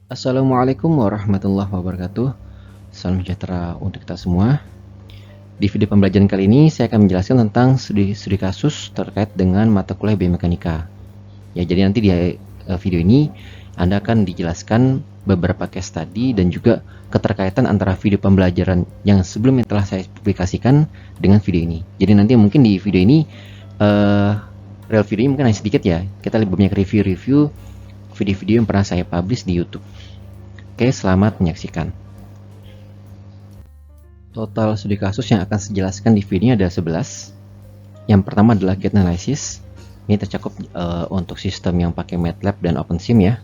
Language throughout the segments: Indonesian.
Assalamualaikum warahmatullahi wabarakatuh. Salam sejahtera untuk kita semua. Di video pembelajaran kali ini saya akan menjelaskan tentang studi kasus terkait dengan mata kuliah biomekanika. Ya, jadi nanti di video ini Anda akan dijelaskan beberapa case study dan juga keterkaitan antara video pembelajaran yang sebelumnya telah saya publikasikan dengan video ini. Jadi nanti mungkin di video ini real video ini mungkin hanya sedikit ya. Kita lebih banyak review video-video yang pernah saya publish di YouTube. Oke, selamat menyaksikan. Total studi kasus yang akan saya jelaskan di video ini ada 11. Yang pertama adalah gate analysis. Ini tercakup untuk sistem yang pakai MATLAB dan OpenSim ya.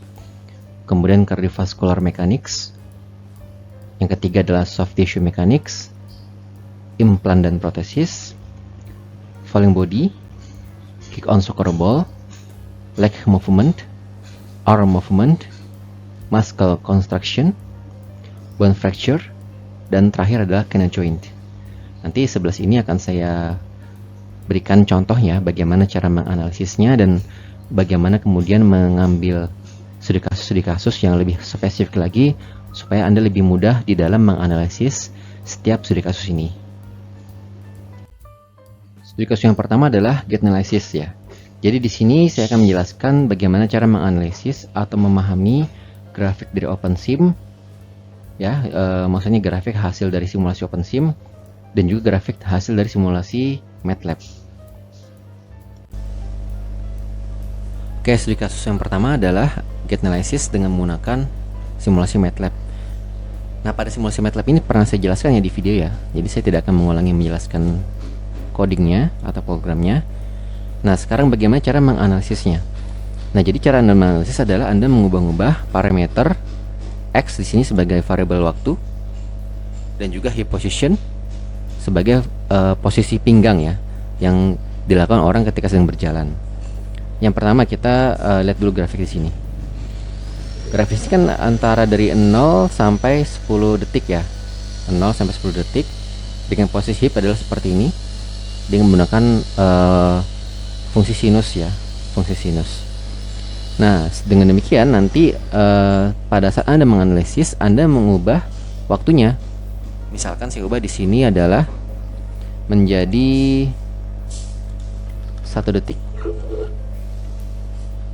Kemudian cardiovascular mechanics. Yang ketiga adalah soft tissue mechanics, implant dan protesis, falling body, kick on soccer ball, leg movement, arm movement, muscle construction, bone fracture, dan terakhir adalah canal joint. Nanti 11 ini akan saya berikan contoh ya bagaimana cara menganalisisnya dan bagaimana kemudian mengambil studi kasus yang lebih spesifik lagi supaya Anda lebih mudah di dalam menganalisis setiap studi kasus ini. Studi kasus yang pertama adalah gate analysis ya. Jadi di sini saya akan menjelaskan bagaimana cara menganalisis atau memahami grafik dari OpenSim, ya, maksudnya grafik hasil dari simulasi OpenSim dan juga grafik hasil dari simulasi MATLAB. Oke, studi kasus yang pertama adalah gate analysis dengan menggunakan simulasi MATLAB. Nah, pada simulasi MATLAB ini pernah saya jelaskan ya di video ya, jadi saya tidak akan mengulangi menjelaskan codingnya atau programnya. Nah, sekarang bagaimana cara menganalisisnya? Nah, jadi cara Anda menganalisis adalah Anda mengubah-ubah parameter X di sini sebagai variabel waktu dan juga hip position sebagai posisi pinggang ya, yang dilakukan orang ketika sedang berjalan. Yang pertama kita lihat dulu grafik di sini. Grafik ini kan antara dari 0 sampai 10 detik ya. 0 sampai 10 detik dengan posisi hip adalah seperti ini dengan menggunakan fungsi sinus ya, fungsi sinus. Nah, dengan demikian nanti pada saat Anda menganalisis, Anda mengubah waktunya. Misalkan saya ubah di sini adalah menjadi 1 detik.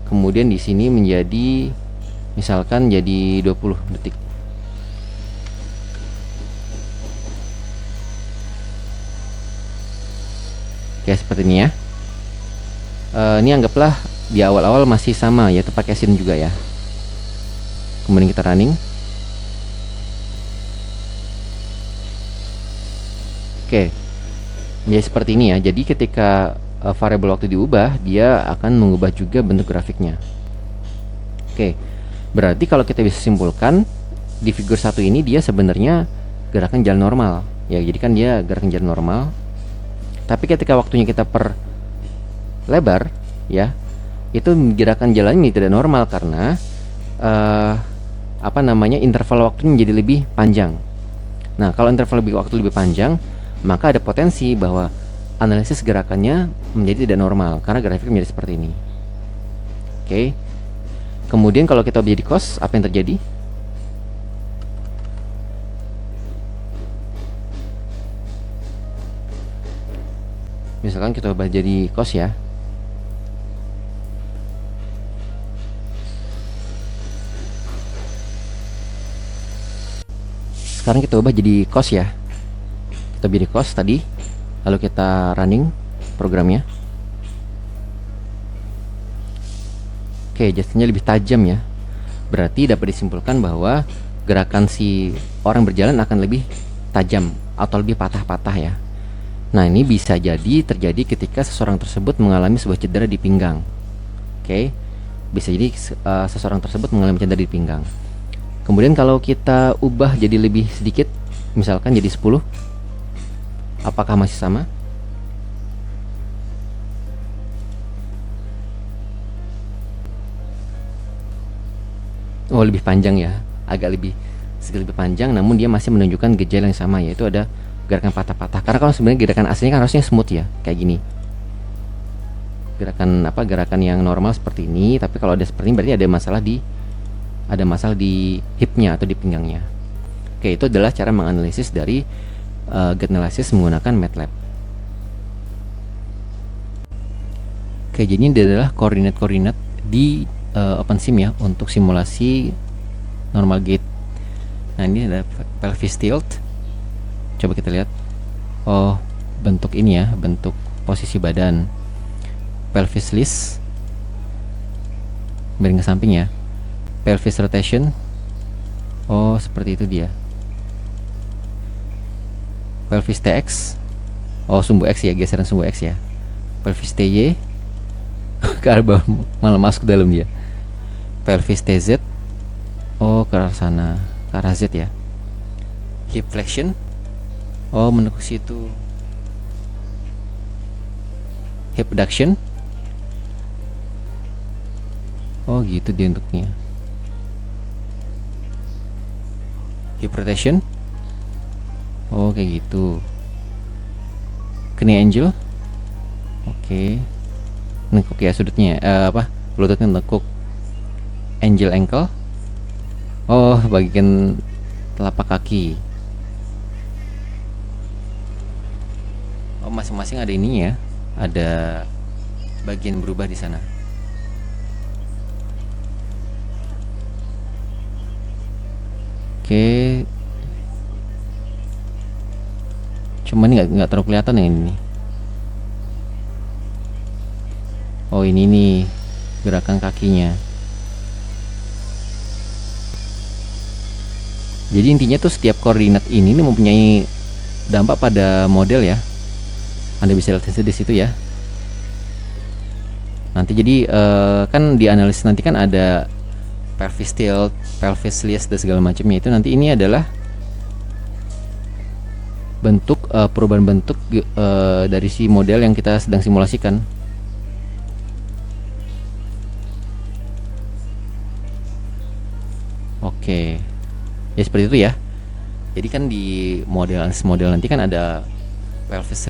Kemudian di sini menjadi misalkan jadi 20 detik. Oke, seperti ini ya. Ini anggaplah di awal-awal masih sama yaitu pakai sin juga ya. Kemudian kita running. Oke, menjadi seperti ini ya. Jadi ketika variabel waktu diubah, dia akan mengubah juga bentuk grafiknya. Oke, berarti kalau kita bisa simpulkan di figur 1 ini dia sebenarnya gerakan jalan normal ya. Jadi kan dia gerakan jalan normal, tapi ketika waktunya kita per lebar ya, itu gerakan jalannya tidak normal karena interval waktunya menjadi lebih panjang. Nah, kalau interval waktu lebih panjang, maka ada potensi bahwa analisis gerakannya menjadi tidak normal karena grafiknya menjadi seperti ini. Oke. Kemudian kalau kita menjadi cos, apa yang terjadi? Misalkan kita ubah jadi cos ya. Sekarang kita ubah jadi cos ya. Kita jadi cos tadi, lalu kita running programnya. Oke, gesturnya lebih tajam ya. Berarti dapat disimpulkan bahwa gerakan si orang berjalan akan lebih tajam atau lebih patah-patah ya. Nah, ini bisa jadi terjadi ketika seseorang tersebut mengalami sebuah cedera di pinggang. Oke, bisa jadi seseorang tersebut mengalami cedera di pinggang. Kemudian kalau kita ubah jadi lebih sedikit, misalkan jadi 10, apakah masih sama? Oh, lebih panjang ya, agak sedikit lebih panjang, namun dia masih menunjukkan gejala yang sama, yaitu ada gerakan patah-patah. Karena kalau sebenarnya gerakan aslinya kan harusnya smooth ya, kayak gini. Gerakan yang normal seperti ini, tapi kalau ada seperti ini berarti ada masalah di ada masalah di hipnya atau di pinggangnya. Oke, itu adalah cara menganalisis dari gait analysis menggunakan MATLAB. Oke, jadi ini adalah koordinat-koordinat di OpenSim ya untuk simulasi normal gait. Nah, ini ada pelvis tilt. Coba kita lihat. Oh, bentuk ini ya, bentuk posisi badan. Pelvis list, miring ke samping ya. Pelvis rotation. Oh, seperti itu dia. Pelvis TX. Oh, sumbu X ya, geseran sumbu X ya. Pelvis TY ke arah bawah, malah masuk ke dalam dia. Pelvis TZ. Oh, ke arah sana, ke arah Z ya. Hip flexion. Oh, menekuk situ. Hip abduction. Oh, gitu dia bentuknya. Hip rotation. Oh, kayak gitu. Knee angle. Oke. Nekuk ya sudutnya. Lututnya nekuk. Angle ankle. Oh, bagian telapak kaki. Oh, masing-masing ada ininya ya. Ada bagian berubah di sana. Oke. Cuman ini nggak terlalu kelihatan yang ini. Oh, ini nih gerakan kakinya. Jadi intinya tuh setiap koordinat ini mempunyai dampak pada model ya. Anda bisa lihat di situ ya. Nanti jadi kan di analisis nanti kan ada pelvis tilt, pelvis lift dan segala macamnya. Itu nanti ini adalah bentuk perubahan bentuk dari si model yang kita sedang simulasikan. Oke. Ya seperti itu ya. Jadi kan di model nanti kan ada pelvis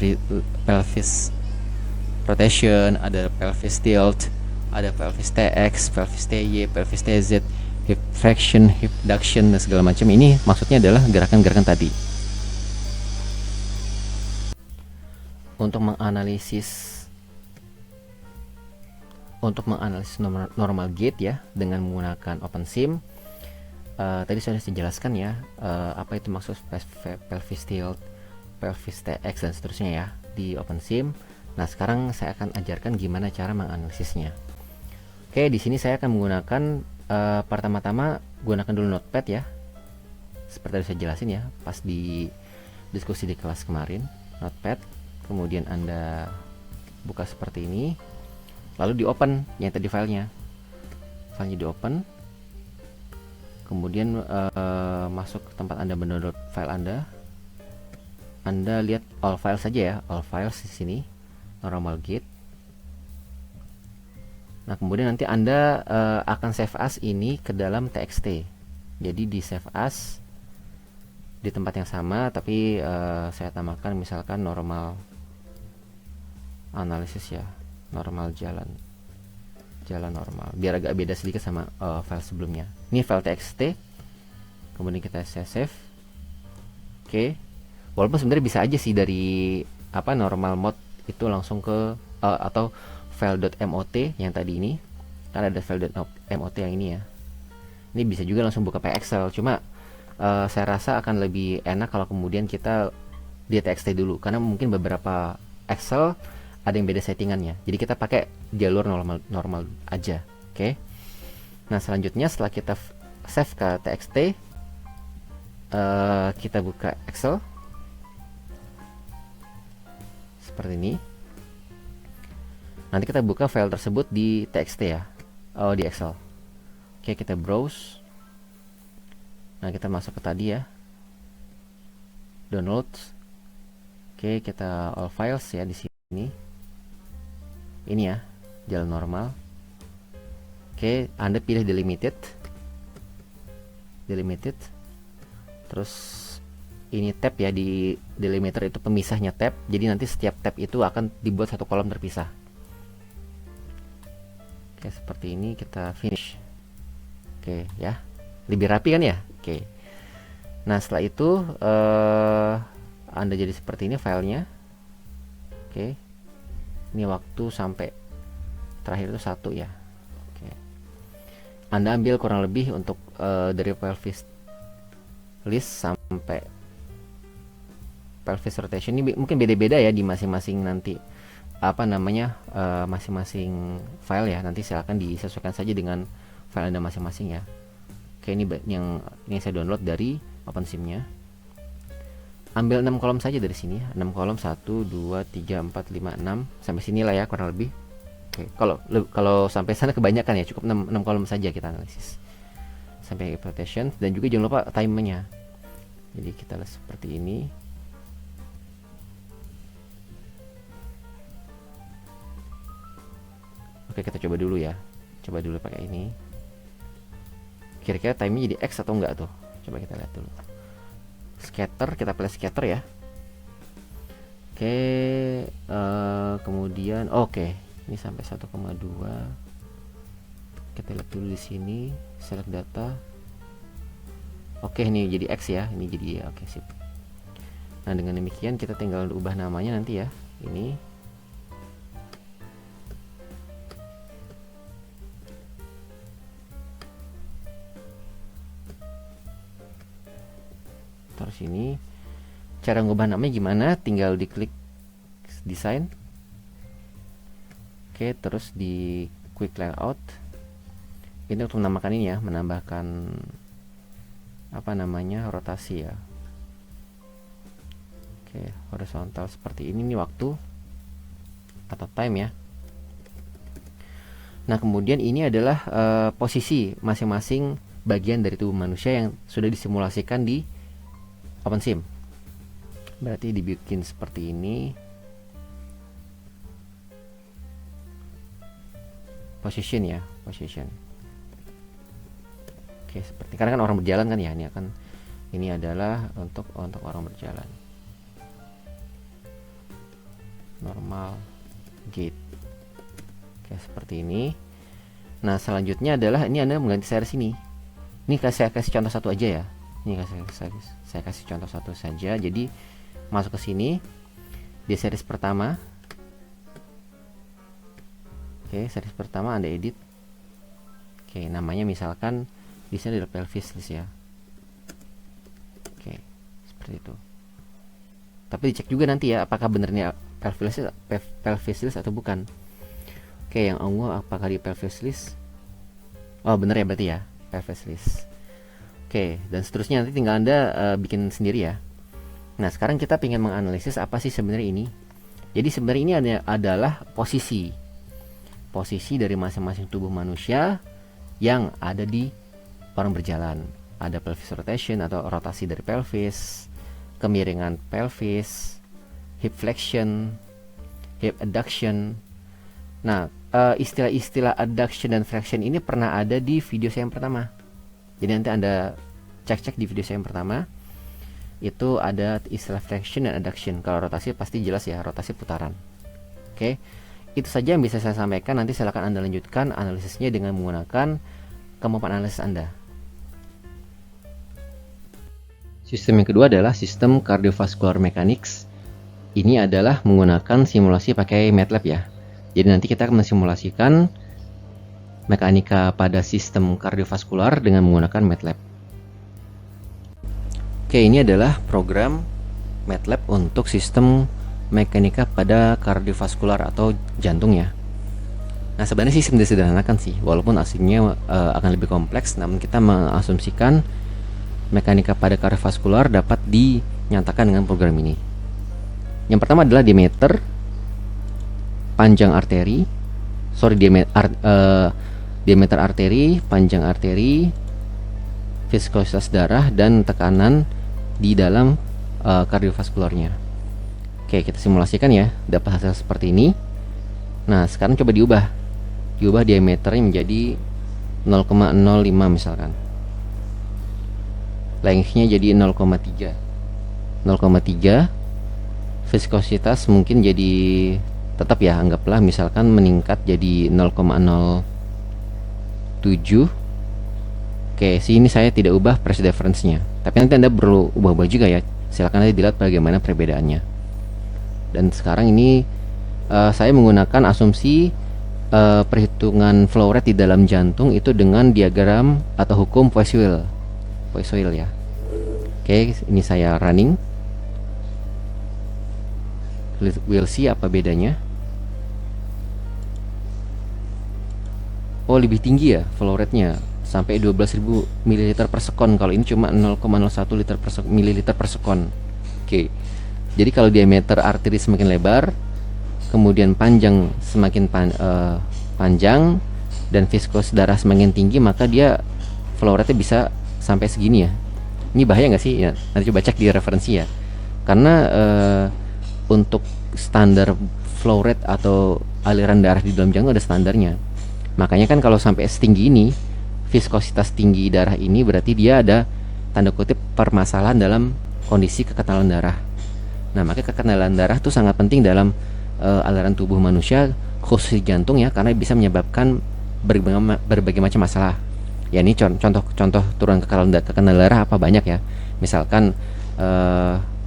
rotation, ada pelvis tilt, ada pelvis TX, pelvis TY, pelvis TZ, hip flexion, hip abduction dan segala macam. Ini maksudnya adalah gerakan-gerakan tadi. Untuk menganalisis normal gait ya dengan menggunakan OpenSim, tadi sudah saya jelaskan ya apa itu maksud pelvis tilt, pelvis TX dan seterusnya ya di OpenSim. Nah, sekarang saya akan ajarkan gimana cara menganalisisnya. Oke, di sini saya akan menggunakan pertama-tama gunakan dulu Notepad ya. Seperti yang saya jelasin ya pas di diskusi di kelas kemarin. Notepad, kemudian Anda buka seperti ini, lalu di open yang tadi filenya di open, kemudian masuk ke tempat Anda mendownload file Anda lihat all files saja ya, all files di sini normal gait. Nah, kemudian nanti Anda akan save as ini ke dalam txt. Jadi di save as di tempat yang sama, tapi saya tambahkan misalkan normal analisis ya, normal jalan normal, biar agak beda sedikit sama file sebelumnya. Ini file txt, kemudian kita save. Oke, walaupun sebenarnya bisa aja sih dari normal mode itu langsung ke atau file.mot yang tadi ini, kan ada file.mot yang ini ya. Ini bisa juga langsung buka pakai Excel, cuma saya rasa akan lebih enak kalau kemudian kita di txt dulu, karena mungkin beberapa Excel ada yang beda settingannya. Jadi kita pakai jalur normal aja. Oke. Nah, selanjutnya setelah kita save ke txt, kita buka Excel seperti ini. Nanti kita buka file tersebut di txt ya, di Excel. Oke, kita browse. Nah, kita masuk ke tadi ya, download. Oke, kita all files ya di sini. Ini ya, jalan normal. Oke, Anda pilih delimited. Terus ini tab ya, di delimiter itu pemisahnya tab. Jadi nanti setiap tab itu akan dibuat satu kolom terpisah. Oke, seperti ini, kita finish. Oke ya. Lebih rapi kan ya? Oke. Nah, setelah itu Anda jadi seperti ini filenya. Oke. Ini waktu sampai terakhir itu 1 ya. Oke. Anda ambil kurang lebih untuk dari pelvis list sampai pelvis rotation ini mungkin beda-beda ya di masing-masing nanti masing-masing file ya. Nanti silakan disesuaikan saja dengan file Anda masing-masing ya. Oke, ini yang saya download dari OpenSim-nya. Ambil 6 kolom saja dari sini ya. 6 kolom 1 2 3 4 5 6 sampai sini lah ya kurang lebih. Oke, kalau sampai sana kebanyakan ya, cukup 6 kolom saja kita analisis. Sampai exploitation, dan juga jangan lupa timernya. Jadi kita lihat seperti ini. Oke, kita coba dulu ya. Coba dulu pakai ini. Kira-kira timenya jadi X atau enggak tuh? Coba kita lihat dulu. Scatter, kita pilih scatter ya. Oke, kemudian oke, ini sampai 1,2. Kita lihat dulu di sini, select data. Oke, ini jadi X ya, ini jadi oke, sip. Nah, dengan demikian kita tinggal ubah namanya nanti ya. Ini taruh sini. Cara ngubah namanya gimana? Tinggal diklik desain. Oke, terus di quick layout. Ini untuk menambahkan ini ya, menambahkan rotasi ya. Oke, horizontal seperti ini nih waktu atau time ya. Nah, kemudian ini adalah posisi masing-masing bagian dari tubuh manusia yang sudah disimulasikan di OpenSim. Berarti dibikin seperti ini. Position ya, position. Oke, seperti karena kan orang berjalan kan ya, ini adalah untuk orang berjalan. Normal gate. Oke, seperti ini. Nah, selanjutnya adalah ini Anda mengganti series ini. Ini saya kasih contoh satu aja ya. Ini saya kasih contoh satu saja. Jadi masuk ke sini di series pertama. Oke, series pertama Anda edit. Oke, namanya misalkan di sini adalah pelvis list ya. Oke, seperti itu. Tapi dicek juga nanti ya apakah benernya pelvis list atau bukan. Oke, yang ungu apakah di pelvis list? Oh, bener ya berarti ya, pelvis list. Oke, dan seterusnya nanti tinggal Anda bikin sendiri ya. Nah, sekarang kita ingin menganalisis apa sih sebenarnya ini. Jadi sebenarnya ini adalah posisi dari masing-masing tubuh manusia yang ada di orang berjalan. Ada pelvis rotation atau rotasi dari pelvis, kemiringan pelvis, hip flexion, hip adduction. Nah, istilah-istilah adduction dan flexion ini pernah ada di video saya yang pertama. Jadi nanti Anda cek di video saya yang pertama. Itu ada istilah flexion dan adduction. Kalau rotasi pasti jelas ya, rotasi putaran. Oke. Itu saja yang bisa saya sampaikan. Nanti silakan Anda lanjutkan analisisnya dengan menggunakan kemampuan analisis Anda. Sistem yang kedua adalah sistem cardiovascular mechanics. Ini adalah menggunakan simulasi pakai MATLAB ya. Jadi nanti kita akan mensimulasikan mekanika pada sistem kardiovaskular dengan menggunakan MATLAB. Oke, ini adalah program MATLAB untuk sistem mekanika pada kardiovaskular atau jantung ya. Nah, sebenarnya sistem disederhanakan sih, walaupun aslinya akan lebih kompleks, namun kita mengasumsikan mekanika pada kardiovaskular dapat dinyatakan dengan program ini. Yang pertama adalah diameter panjang arteri, diameter arteri, panjang arteri, viskositas darah, dan tekanan di dalam kardiovaskularnya. Oke, kita simulasikan ya, dapat hasil seperti ini. Nah, sekarang coba diubah diameternya menjadi 0,05 misalkan. Lengthnya jadi 0,3. Viskositas mungkin jadi tetap ya, anggaplah misalkan meningkat jadi 0,07. Oke, sini saya tidak ubah press difference-nya. Tapi nanti Anda perlu ubah-ubah juga ya. Silakan nanti dilihat bagaimana perbedaannya. Dan sekarang ini saya menggunakan asumsi perhitungan flow rate di dalam jantung itu dengan diagram atau hukum Poiseuille ya. Oke, ini saya running. We'll see apa bedanya. Oh, lebih tinggi ya flow rate-nya, sampai 12.000 ml per sekon. Kalau ini cuma 0,01 ml per sekon. Oke. Jadi kalau diameter arteri semakin lebar, kemudian panjang semakin panjang, dan viskos darah semakin tinggi, maka dia flow rate-nya bisa sampai segini ya. Ini bahaya nggak sih? Ya, nanti coba cek di referensi ya. Karena untuk standar flow rate atau aliran darah di dalam jantung ada standarnya. Makanya kan kalau sampai setinggi ini, viskositas tinggi darah ini berarti dia ada tanda kutip permasalahan dalam kondisi kekenalan darah. Nah, makanya kekenalan darah itu sangat penting dalam aliran tubuh manusia, khusus jantung ya, karena bisa menyebabkan berbagai macam masalah. Ya, ini contoh turun kekenalan darah apa banyak ya. Misalkan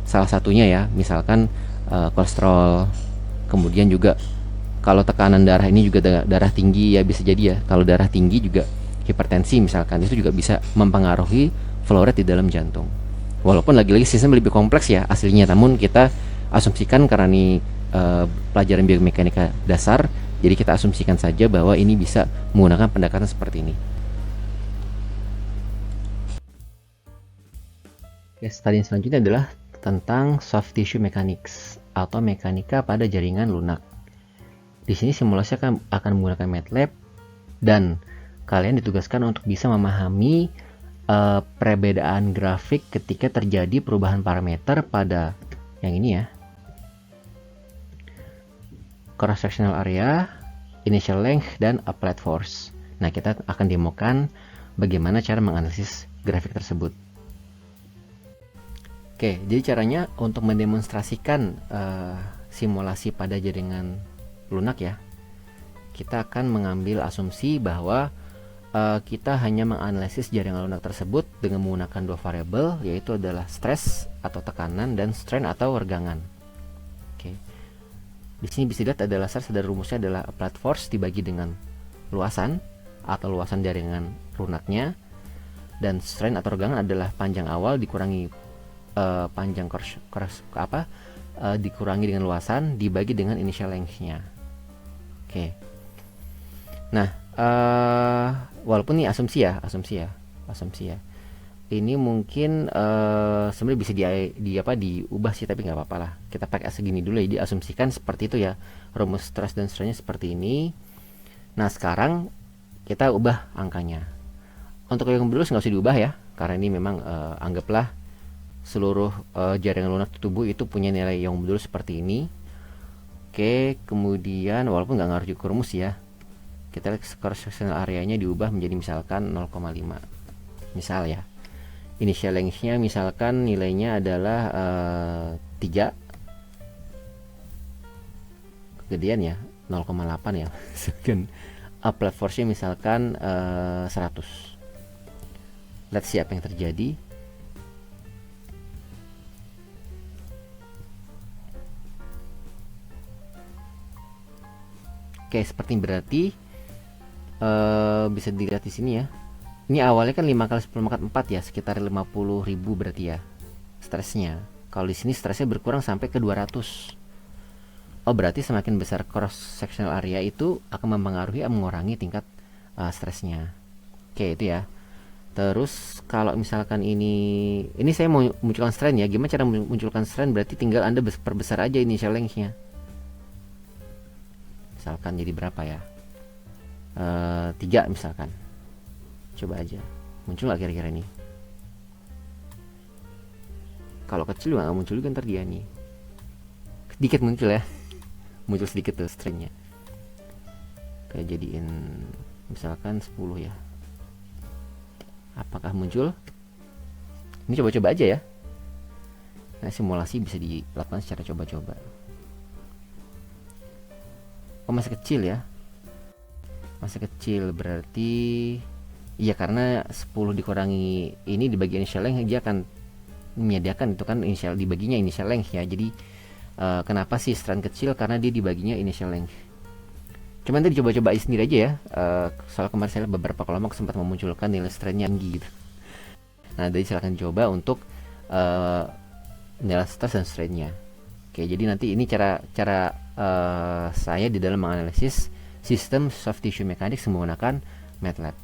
salah satunya ya, misalkan kolesterol, kemudian juga kalau tekanan darah ini juga darah tinggi ya, bisa jadi ya. Kalau darah tinggi juga hipertensi misalkan, itu juga bisa mempengaruhi flow rate di dalam jantung. Walaupun lagi-lagi sistem lebih kompleks ya aslinya, namun kita asumsikan karena ini pelajaran biomekanika dasar, jadi kita asumsikan saja bahwa ini bisa menggunakan pendekatan seperti ini. Oke, stadium selanjutnya adalah tentang soft tissue mechanics atau mekanika pada jaringan lunak. Di sini simulasi akan menggunakan MATLAB, dan kalian ditugaskan untuk bisa memahami perbedaan grafik ketika terjadi perubahan parameter pada yang ini ya, cross sectional area, initial length, dan applied force. Nah, kita akan demokan bagaimana cara menganalisis grafik tersebut. Oke, jadi caranya untuk mendemonstrasikan simulasi pada jaringan lunak ya, kita akan mengambil asumsi bahwa kita hanya menganalisis jaringan lunak tersebut dengan menggunakan dua variabel, yaitu adalah stres atau tekanan dan strain atau regangan. Oke, di sini bisa dilihat adalah stres, dan rumusnya adalah applied force dibagi dengan luasan atau luasan jaringan lunaknya, dan strain atau regangan adalah panjang awal dikurangi panjang dikurangi dengan luasan dibagi dengan initial length-nya. Oke. Nah, walaupun ini asumsi ya. Ini mungkin sebenarnya bisa diubah sih, tapi nggak apa-apa lah. Kita pakai segini dulu ya, diasumsikan seperti itu ya. Rumus stress dan strainnya seperti ini. Nah, sekarang kita ubah angkanya. Untuk yang modulus nggak usah diubah ya, karena ini memang anggaplah seluruh jaringan lunak tubuh itu punya nilai yang modulus seperti ini. Oke, kemudian walaupun nggak ngaruh juga rumus ya, kita lihat cross sectional areanya diubah menjadi misalkan 0,5 misal ya. Initial length-nya misalkan nilainya adalah 3, kegedean ya, 0,8 ya. Applied force-nya misalkan 100. Let's see apa yang terjadi. Oke, seperti berarti bisa dilihat di sini ya. Ini awalnya kan 5 kali 10 pangkat 4 ya, sekitar 50.000 berarti ya stresnya. Kalau di sini stresnya berkurang sampai ke 200. Oh, berarti semakin besar cross sectional area itu akan mempengaruhi, mengurangi tingkat stresnya. Oke, itu ya. Terus kalau misalkan ini saya mau munculkan strain ya. Gimana cara munculkan strain? Berarti tinggal Anda perbesar aja initial length-nya. Misalkan jadi berapa ya, 3 misalkan. Coba aja muncul gak kira-kira ini. Kalau kecil nggak muncul juga ntar dia nih, sedikit muncul ya. Muncul sedikit tuh stringnya. Kayak jadiin misalkan 10 ya. Apakah muncul? Ini coba-coba aja ya. Nah, simulasi bisa dilakukan secara coba-coba. Oh, masih kecil ya. Masih kecil berarti Iya, karena 10 dikurangi ini dibagi initial length, dia akan menyediakan itu kan initial, dibaginya initial length ya. Jadi kenapa sih strand kecil? Karena dia dibaginya initial length. Cuman tadi coba-coba sendiri aja ya. Soal kemarin saya beberapa kelompok sempat memunculkan nilai strandnya tinggi gitu. Nah, jadi silahkan coba untuk uh, nilai stress dan strainnya. Oke, jadi nanti ini cara saya di dalam menganalisis sistem soft tissue mechanics menggunakan MATLAB.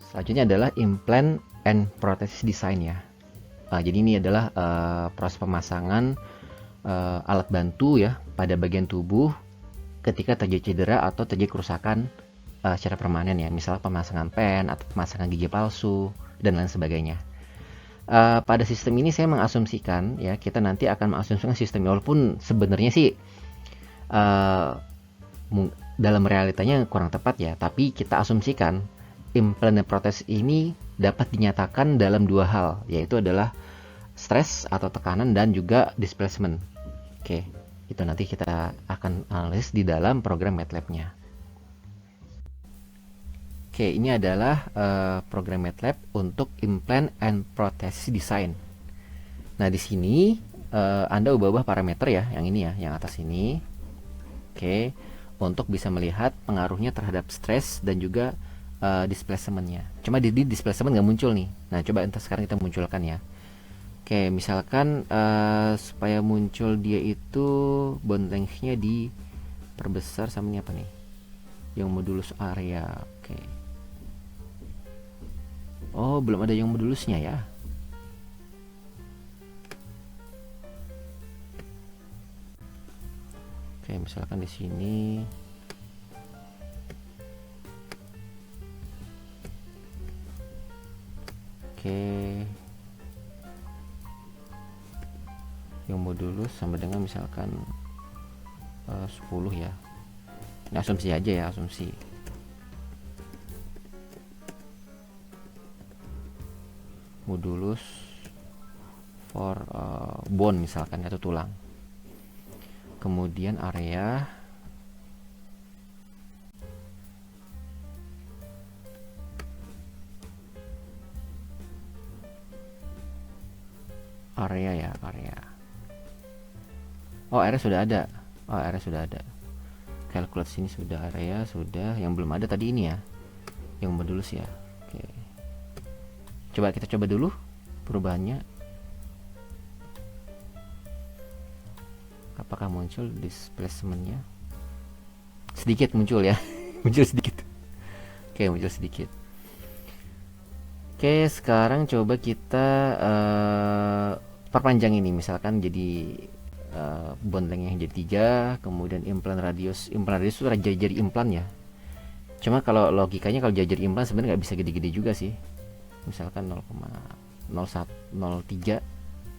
Selanjutnya adalah implant and prosthesis design ya. Jadi ini adalah proses pemasangan alat bantu ya pada bagian tubuh ketika terjadi cedera atau terjadi kerusakan secara permanen ya, misalnya pemasangan pen atau pemasangan gigi palsu dan lain sebagainya. Pada sistem ini saya mengasumsikan ya, kita nanti akan mengasumsikan sistem walaupun sebenarnya sih dalam realitanya kurang tepat ya, tapi kita asumsikan implant dan protes ini dapat dinyatakan dalam dua hal, yaitu adalah stres atau tekanan dan juga displacement. Oke, itu nanti kita akan analis di dalam program MATLAB-nya. Oke, ini adalah program MATLAB untuk implant and prosthesis design. Nah, di sini Anda ubah-ubah parameter ya, yang ini ya, yang atas ini. Oke, untuk bisa melihat pengaruhnya terhadap stres dan juga displacement-nya. Cuma di displacement nggak muncul nih. Nah, coba entar sekarang kita munculkan ya. Oke, misalkan supaya muncul dia itu bond length-nya diperbesar sama ini apa nih? Yang modulus area. Oke. Oh, belum ada yang modulusnya ya. Oke, misalkan di sini yang modulus sama dengan misalkan 10 ya. Ini asumsi aja ya, asumsi. Modulus for bone misalkan, atau tulang. Kemudian area ya, area. Oh, area sudah ada. Calculate sini sudah, area sudah. Yang belum ada tadi ini ya, yang modulus ya. Oke. Coba kita coba dulu perubahannya. Apakah muncul displacement-nya? Sedikit muncul ya. Muncul sedikit. Oke, muncul sedikit. Oke, sekarang coba kita perpanjang ini, misalkan jadi bond length yang jadi 3, kemudian implant radius itu jadi implant ya. Cuma kalau logikanya kalau jadi implant sebenarnya nggak bisa gede-gede juga sih. Misalkan 0,0103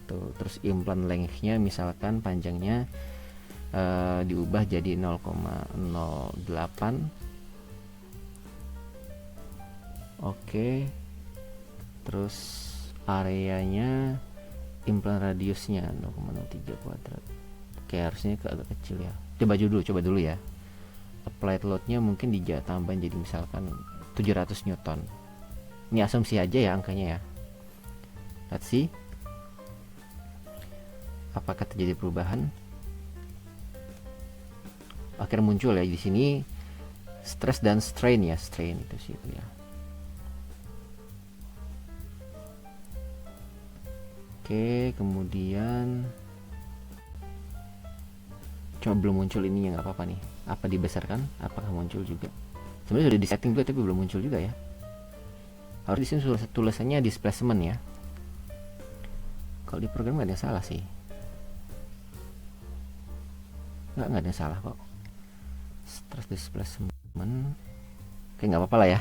tuh, terus implant length-nya misalkan panjangnya diubah jadi 0,08. Oke. Terus areanya implant radiusnya 0,03 kuadrat. Oke, harusnya agak kecil ya. Coba dulu ya. Applied load-nya mungkin tambahin jadi misalkan 700 Newton. Ini asumsi aja ya angkanya ya. Let's see. Apakah terjadi perubahan? Akhirnya muncul ya di sini stress dan strain ya, strain itu sih ya. Oke, kemudian cuma belum muncul ini, ya nggak apa-apa nih. Apa dibesarkan? Apakah muncul juga? Sebenarnya sudah disetting juga tapi belum muncul juga ya. Harus di sini tulisannya displacement ya. Kalau di program nggak ada yang salah sih. Nggak ada yang salah kok. Stress displacement. Oke, nggak apa-apa lah ya.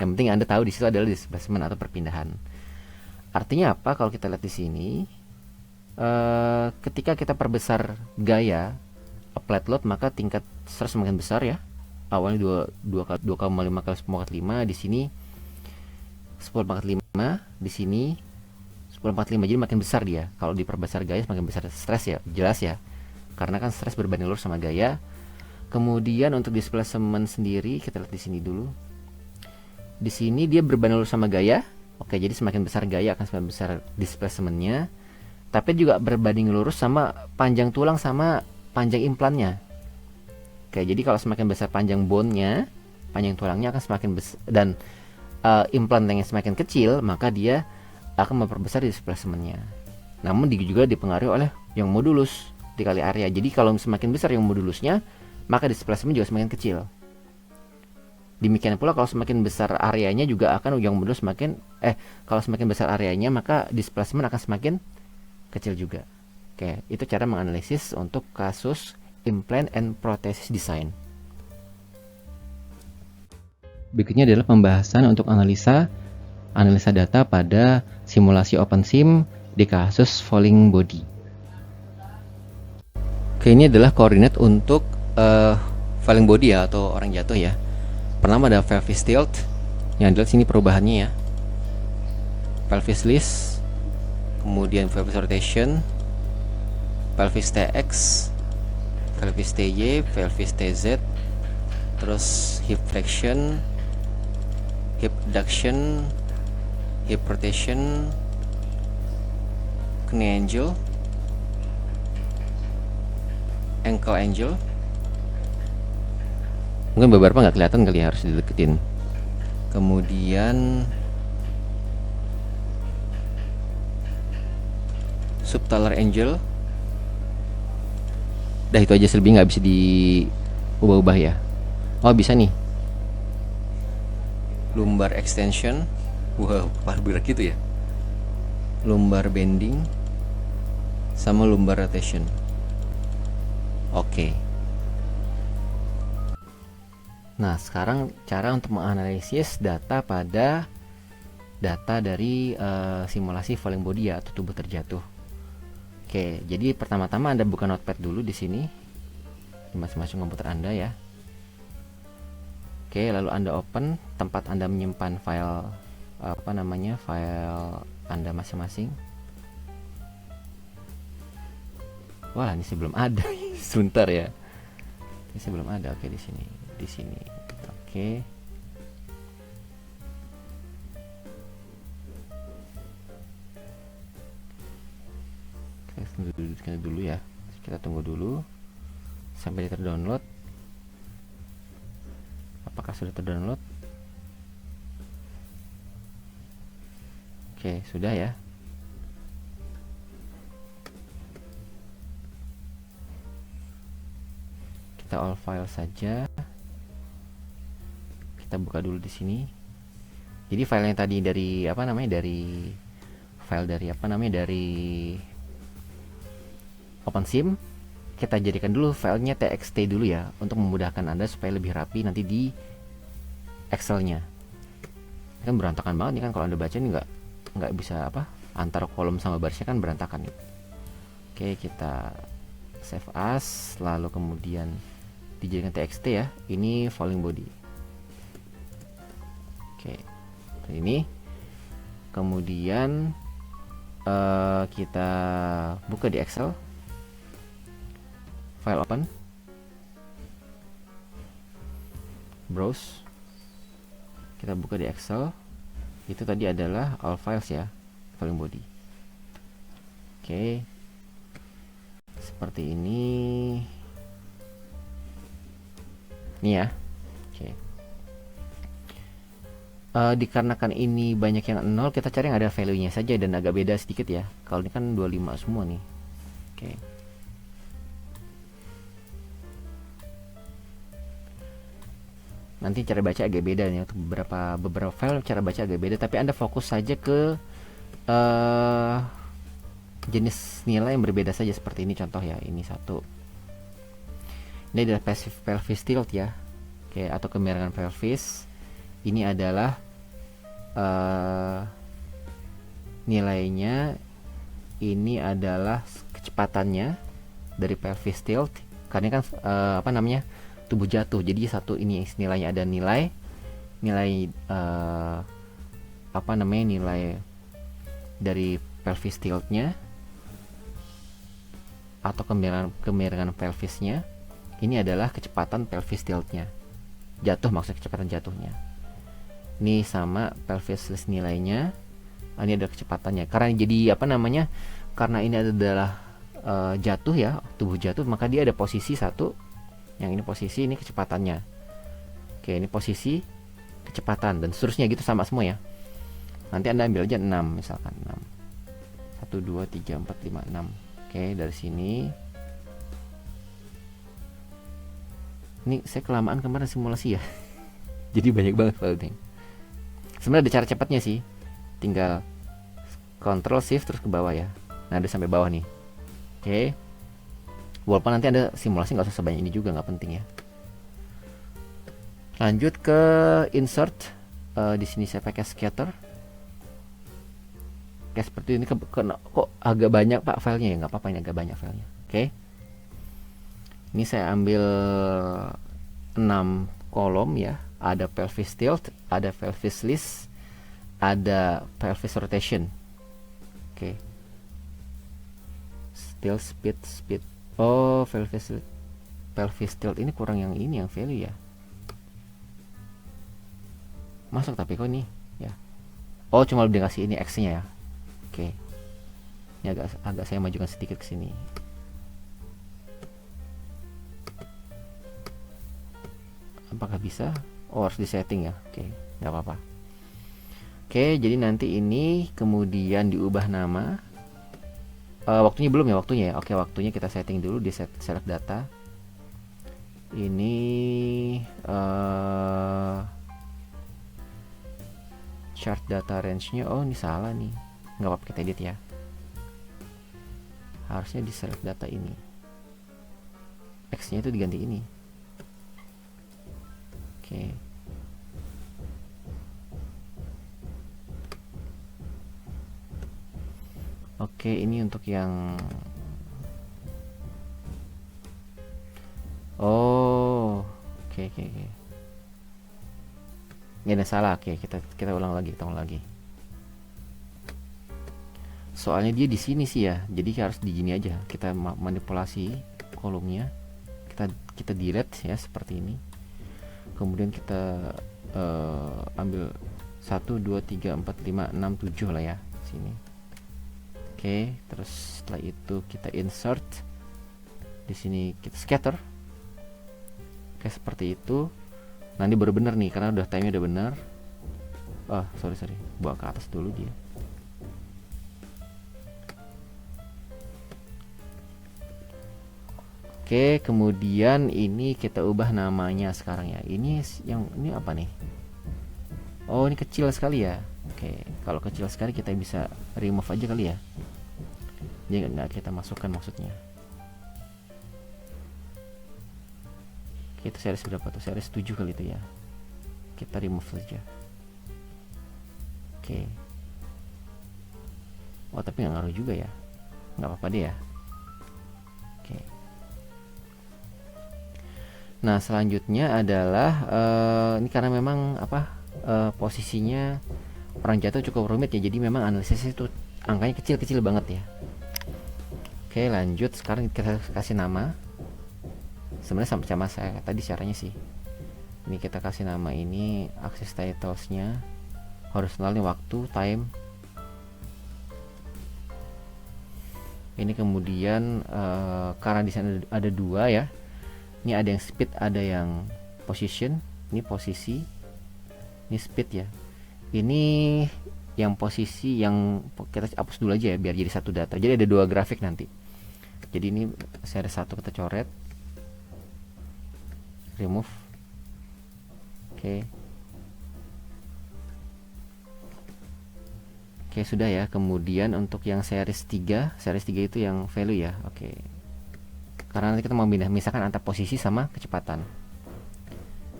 Yang penting Anda tahu di situ adalah displacement atau perpindahan. Artinya apa kalau kita lihat di sini? Ketika kita perbesar gaya applied load, maka tingkat stress semakin besar ya. Awalnya 2,5 kali 10⁻⁵, di sini 10⁻⁵, di sini 10⁻⁵, jadi makin besar dia. Kalau diperbesar gaya semakin besar stres ya, jelas ya. Karena kan stres berbanding lurus sama gaya, Kemudian untuk displacement sendiri kita lihat di sini dulu. Di sini dia berbanding lurus sama gaya. Oke, jadi semakin besar gaya akan semakin besar displacementnya. Tapi juga berbanding lurus sama panjang tulang sama panjang implannya. Oke, jadi kalau semakin besar panjang bone-nya, panjang tulangnya akan semakin besar, dan implan yang semakin kecil, maka dia akan memperbesar displacementnya. Namun juga dipengaruhi oleh yang modulus dikali area. Jadi kalau semakin besar yang modulusnya, maka displacement juga semakin kecil. Demikian pula kalau semakin besar areanya juga akan yang modulus semakin kalau semakin besar areanya maka displacement akan semakin kecil juga. Oke, itu cara menganalisis untuk kasus implant and prosthesis design. Berikutnya adalah pembahasan untuk analisa data pada simulasi OpenSim di kasus falling body. Oke, ini adalah koordinat untuk falling body ya, atau orang jatuh ya. Pertama ada pelvis tilt, yang dilihat sini perubahannya ya. Pelvis lift, kemudian pelvis rotation, pelvis TX, pelvis TY, pelvis TZ, terus hip flexion, hip abduction, hip rotation, knee angle, ankle angle. Mungkin beberapa nggak kelihatan kali ya, harus dideketin. Kemudian subtalar angle. Dah itu aja, selebih nggak bisa diubah-ubah ya. Oh bisa nih, lumbar extension. Wah, berat gitu ya. Lumbar bending sama lumbar rotation. Oke. Nah, sekarang cara untuk menganalisis data dari simulasi falling body ya, atau tubuh terjatuh. Oke, jadi pertama-tama Anda buka notepad dulu di sini di masing-masing komputer Anda ya. Oke, lalu Anda open tempat Anda menyimpan file file Anda masing-masing. Wah, ini sebelum ada. Sebentar ya. Ini sebelum ada. Oke, di sini. Oke. Kita dulu ya. Kita tunggu dulu sampai dia terdownload. Apakah sudah terdownload? Oke, sudah ya. Kita all file saja. Kita buka dulu di sini. Jadi file yang tadi dari dari OpenSim, kita jadikan dulu filenya txt dulu ya, untuk memudahkan Anda supaya lebih rapi nanti di Excel-nya. Ini kan berantakan banget nih kan, kalau Anda baca ini nggak bisa antara kolom sama barisnya kan berantakan nih. Oke, kita save as, lalu kemudian dijadikan txt ya. Ini falling body. Oke, ini kemudian kita buka di Excel, file open, browse, kita buka di Excel. Itu tadi adalah all files ya, falling body. Oke, seperti ini ya. Oke. Dikarenakan ini banyak yang 0, kita cari yang ada value-nya saja dan agak beda sedikit ya. Kalau ini kan 25 semua nih. Oke. Nanti cara baca agak beda nih, untuk beberapa file cara baca agak beda, tapi Anda fokus saja ke jenis nilai yang berbeda saja, seperti ini contoh ya. Ini satu. Ini adalah pelvis tilt ya. Oke, atau kemiringan pelvis. Ini adalah nilainya. Ini adalah kecepatannya dari pelvis tilt. Karena kan tubuh jatuh. Jadi satu ini nilainya ada nilai nilai dari pelvis tiltnya atau kemiringan pelvisnya. Ini adalah kecepatan pelvis tiltnya, jatuh, maksudnya kecepatan jatuhnya. Ini sama pelvis list nilainya. Ini adalah kecepatannya. Karena jadi apa namanya? Karena ini adalah jatuh ya, tubuh jatuh, maka dia ada posisi satu. Yang ini posisi, ini kecepatannya. Oke, ini posisi, kecepatan, dan seterusnya gitu, sama semua ya. Nanti Anda ambil aja 6 misalkan 6. 1 2 3 4 5 6. Oke, dari sini. Ini saya kelamaan kemarin simulasi ya. Jadi banyak banget filenya. Sebenarnya ada cara cepatnya sih. Tinggal Ctrl Shift terus ke bawah ya. Nah, ada sampai bawah nih. Oke. Walaupun nanti ada simulasi nggak usah sebanyak ini juga, nggak penting ya. Lanjut ke insert. Di sini saya pakai scatter. Kayak seperti ini, kok agak banyak Pak filenya ya, nggak apa-apa, ini agak banyak filenya. Oke. Ini saya ambil 6 kolom ya. Ada pelvis tilt, ada pelvis list, ada pelvis rotation. Oke. Tilt, speed. Oh, pelvis tilt ini kurang yang ini, yang value ya. Masuk tapi kok ini ya. Oh, cuma udah kasih ini X-nya ya. Oke. Ini agak saya majukan sedikit ke sini. Apakah bisa? Oh, harus disetting ya. Oke, nggak apa-apa. Oke, jadi nanti ini kemudian diubah nama. Waktunya belum ya, waktunya ya. Oke, waktunya kita setting dulu di select data. Ini chart data range-nya. Oh, ini salah nih. Nggak apa-apa, kita edit ya. Harusnya di select data ini. X-nya itu diganti ini. Oke. Oke, ini untuk yang oh, oke. Ini ada salah. Oke, kita ulang lagi. Soalnya dia di sini sih ya. Jadi harus di gini aja. Kita manipulasi kolomnya. Kita delete ya seperti ini. Kemudian kita ambil 1 2 3 4 5 6 7 lah ya sini. Oke, terus setelah itu kita insert. Di sini kita scatter. Oke, seperti itu. Nanti baru bener nih karena udah time-nya udah bener. Sorry. Bawa ke atas dulu dia. Oke, kemudian ini kita ubah namanya sekarang ya. Ini apa nih? Oh, ini kecil sekali ya. Oke, kalau kecil sekali kita bisa remove aja kali ya. Jadi nggak kita masukkan maksudnya. Kita series berapa tuh? Series 7 kali itu ya. Kita remove saja. Oke. Oh, tapi nggak ngaruh juga ya. Nggak apa-apa deh ya. Oke. Nah, selanjutnya adalah ini karena memang posisinya orang jatuh cukup rumit ya. Jadi memang analisisnya itu angkanya kecil-kecil banget ya. Oke, lanjut. Sekarang kita kasih nama. Sebenarnya sama saya tadi caranya sih. Ini kita kasih nama ini akses titlesnya, horizontalnya waktu, time. Ini kemudian karena di sana ada 2 ya. Ini ada yang speed, ada yang position. Ini posisi, ini speed ya. Ini yang posisi yang kita hapus dulu aja ya biar jadi satu data. Jadi ada 2 grafik nanti. Jadi ini seri 1 kita coret, remove. Oke, sudah ya. Kemudian untuk yang series 3 itu yang value ya. Oke. Karena nanti kita mau misalkan antara posisi sama kecepatan.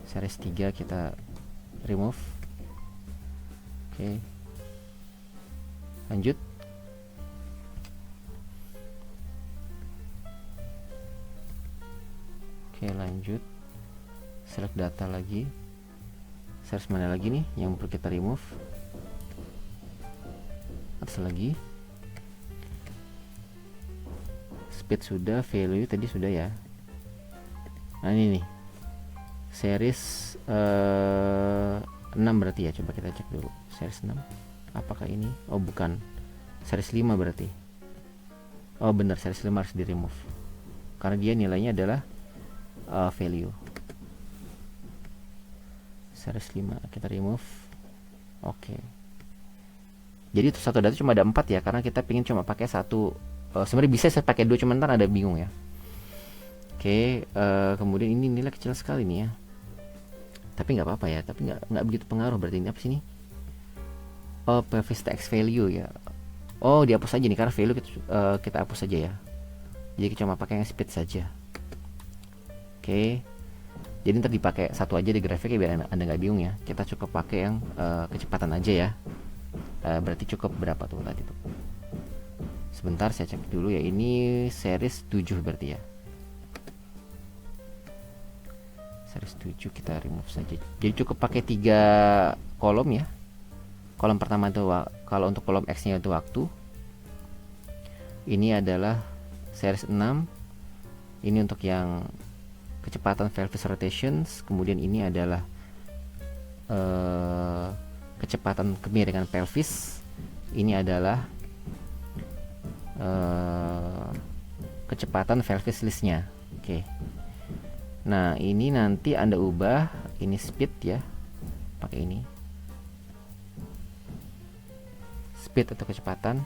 Series 3 kita remove. Oke. Lanjut. Oke, lanjut. Select data lagi. Series mana lagi nih yang perlu kita remove? Atas lagi. Speed sudah, value tadi sudah ya. Nah ini nih, series 6 berarti ya, coba kita cek dulu. Series 6 apakah ini? Oh bukan, series 5 berarti. Oh benar, series 5 harus di remove karena dia nilainya adalah value. Series 5 kita remove. Oke. Jadi itu satu data cuma ada 4 ya, karena kita pingin cuma pakai satu. Sebenarnya bisa saya pakai 2, cuman ntar ada bingung ya. Oke, kemudian ini nilai kecil sekali nih ya. Tapi nggak apa-apa ya, tapi nggak begitu pengaruh. Berarti ini apa sih ini? Oh, previous text value ya. Oh, dihapus aja nih karena value kita hapus saja ya. Jadi cuma pakai yang speed saja. Oke. Jadi ntar dipakai satu aja di grafiknya biar anda nggak bingung ya. Kita cukup pakai yang kecepatan aja ya. Berarti cukup berapa tuh tadi tuh? Sebentar saya cek dulu ya. Ini series 7 berarti ya. Series 7 kita remove saja. Jadi cukup pakai 3 kolom ya. Kolom pertama itu kalau untuk kolom X-nya itu waktu. Ini adalah series 6. Ini untuk yang kecepatan pelvis rotations. Kemudian ini adalah kecepatan kemiringan pelvis. Ini adalah kecepatan pelvis listnya. Oke. Nah ini nanti anda ubah, ini speed ya, pakai ini speed atau kecepatan.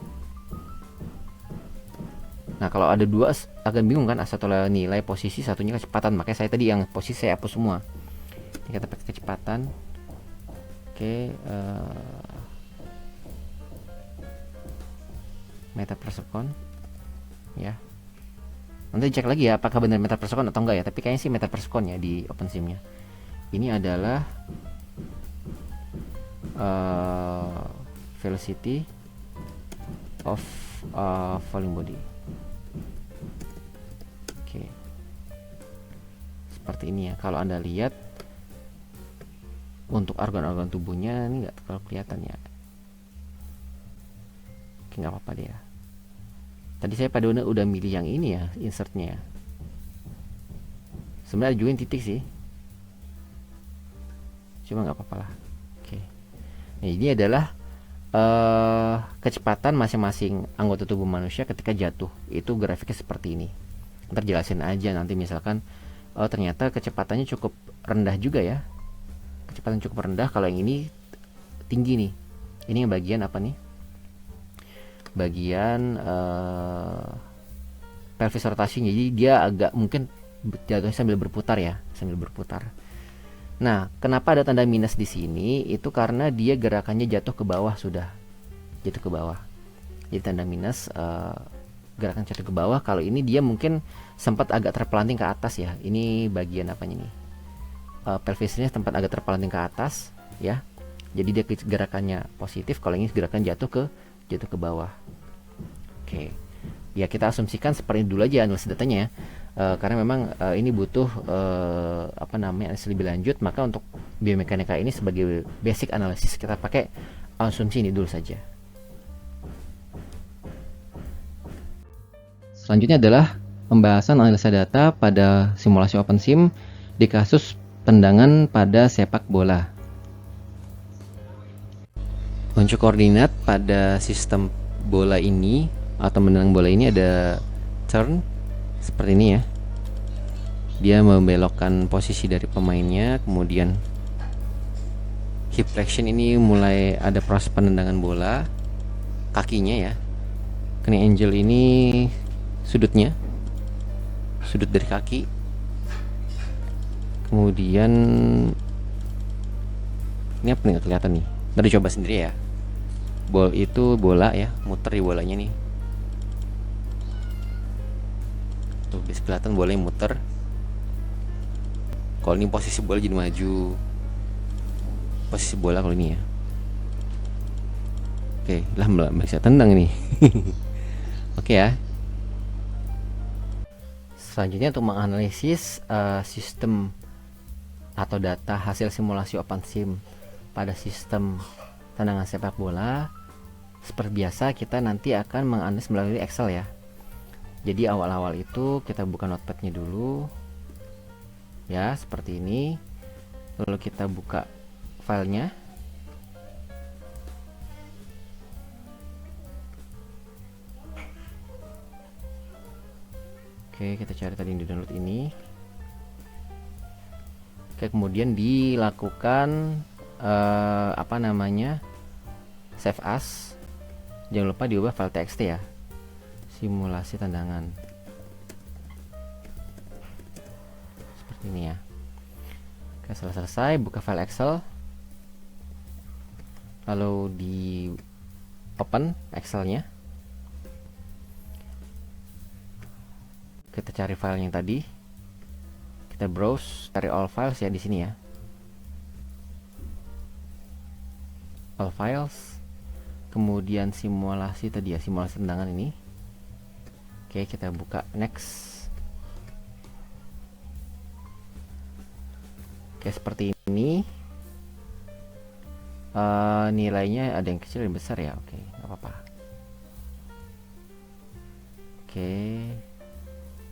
Nah kalau ada dua agak bingung kan, satu nilai posisi, satunya kecepatan. Makanya saya tadi yang posisi saya hapus semua. Ini kita pakai kecepatan. Oke, meter per second ya. Nanti cek lagi ya apakah benar meter per second atau enggak ya, tapi kayaknya sih meter per second ya di OpenSim nya. Ini adalah velocity of falling body. Oke. Seperti ini ya. Kalau anda lihat untuk organ-organ tubuhnya ini nggak terlalu kelihatan ya. Oke, nggak apa-apa deh ya. Tadi saya pada udah milih yang ini ya, insertnya ya. Sebenarnya juga titik sih, cuma nggak apa-apa lah. Oke. Nah, ini adalah kecepatan masing-masing anggota tubuh manusia ketika jatuh. Itu grafiknya seperti ini. Ntar jelasin aja nanti misalkan ternyata kecepatannya cukup rendah juga ya. Kecepatan cukup rendah. Kalau yang ini tinggi nih. Ini yang bagian apa nih? Bagian pelvis rotasinya. Jadi dia agak mungkin jatuhnya sambil berputar ya, sambil berputar. Nah, kenapa ada tanda minus di sini? Itu karena dia gerakannya jatuh ke bawah sudah. Jatuh ke bawah. Jadi tanda minus gerakan jatuh ke bawah. Kalau ini dia mungkin sempat agak terpelanting ke atas ya. Ini bagian apanya nih? Pelvisnya tempat agak terpelanting ke atas ya. Jadi dia gerakannya positif, kalau ini gerakan jatuh ke bawah. Oke. Ya kita asumsikan seperti dulu aja analisis datanya ya. Karena memang ini butuh analisis lebih lanjut, maka untuk biomekanika ini sebagai basic analisis kita pakai asumsi ini dulu saja. Selanjutnya adalah pembahasan analisa data pada simulasi OpenSim di kasus tendangan pada sepak bola. Untuk koordinat pada sistem bola ini atau menendang bola ini ada turn seperti ini ya. Dia membelokkan posisi dari pemainnya, kemudian hip flexion ini mulai ada proses penendangan bola kakinya ya. Knee angle ini sudutnya, sudut dari kaki. Kemudian ini apa nih, kelihatan nih. Tadi coba sendiri ya. Ball itu bola ya, muter di bolanya nih. Tuh bisa kelihatan bolanya muter. Kalau ini posisi bola jadi maju. Posisi bola kalau ini ya. Oke, lah bisa tendang ini. Oke ya. Selanjutnya untuk menganalisis sistem atau data hasil simulasi OpenSim pada sistem tendangan sepak bola, seperti biasa kita nanti akan menganalisis melalui Excel ya. Jadi awal-awal itu kita buka notepadnya dulu. ya seperti ini. Lalu kita buka filenya. Oke, kita cari tadi yang di download ini. Oke, kemudian dilakukan apa namanya, save as. Jangan lupa diubah file txt ya, simulasi tendangan seperti ini ya. Oke, setelah selesai buka file Excel, lalu di open Excelnya. Kita cari file yang tadi, kita browse, cari all files ya di sini ya, all files, kemudian simulasi tadi ya, simulasi tendangan ini. Oke, kita buka next. Oke, seperti ini. Nilainya ada yang kecil dan besar ya. Oke, nggak apa-apa. Oke.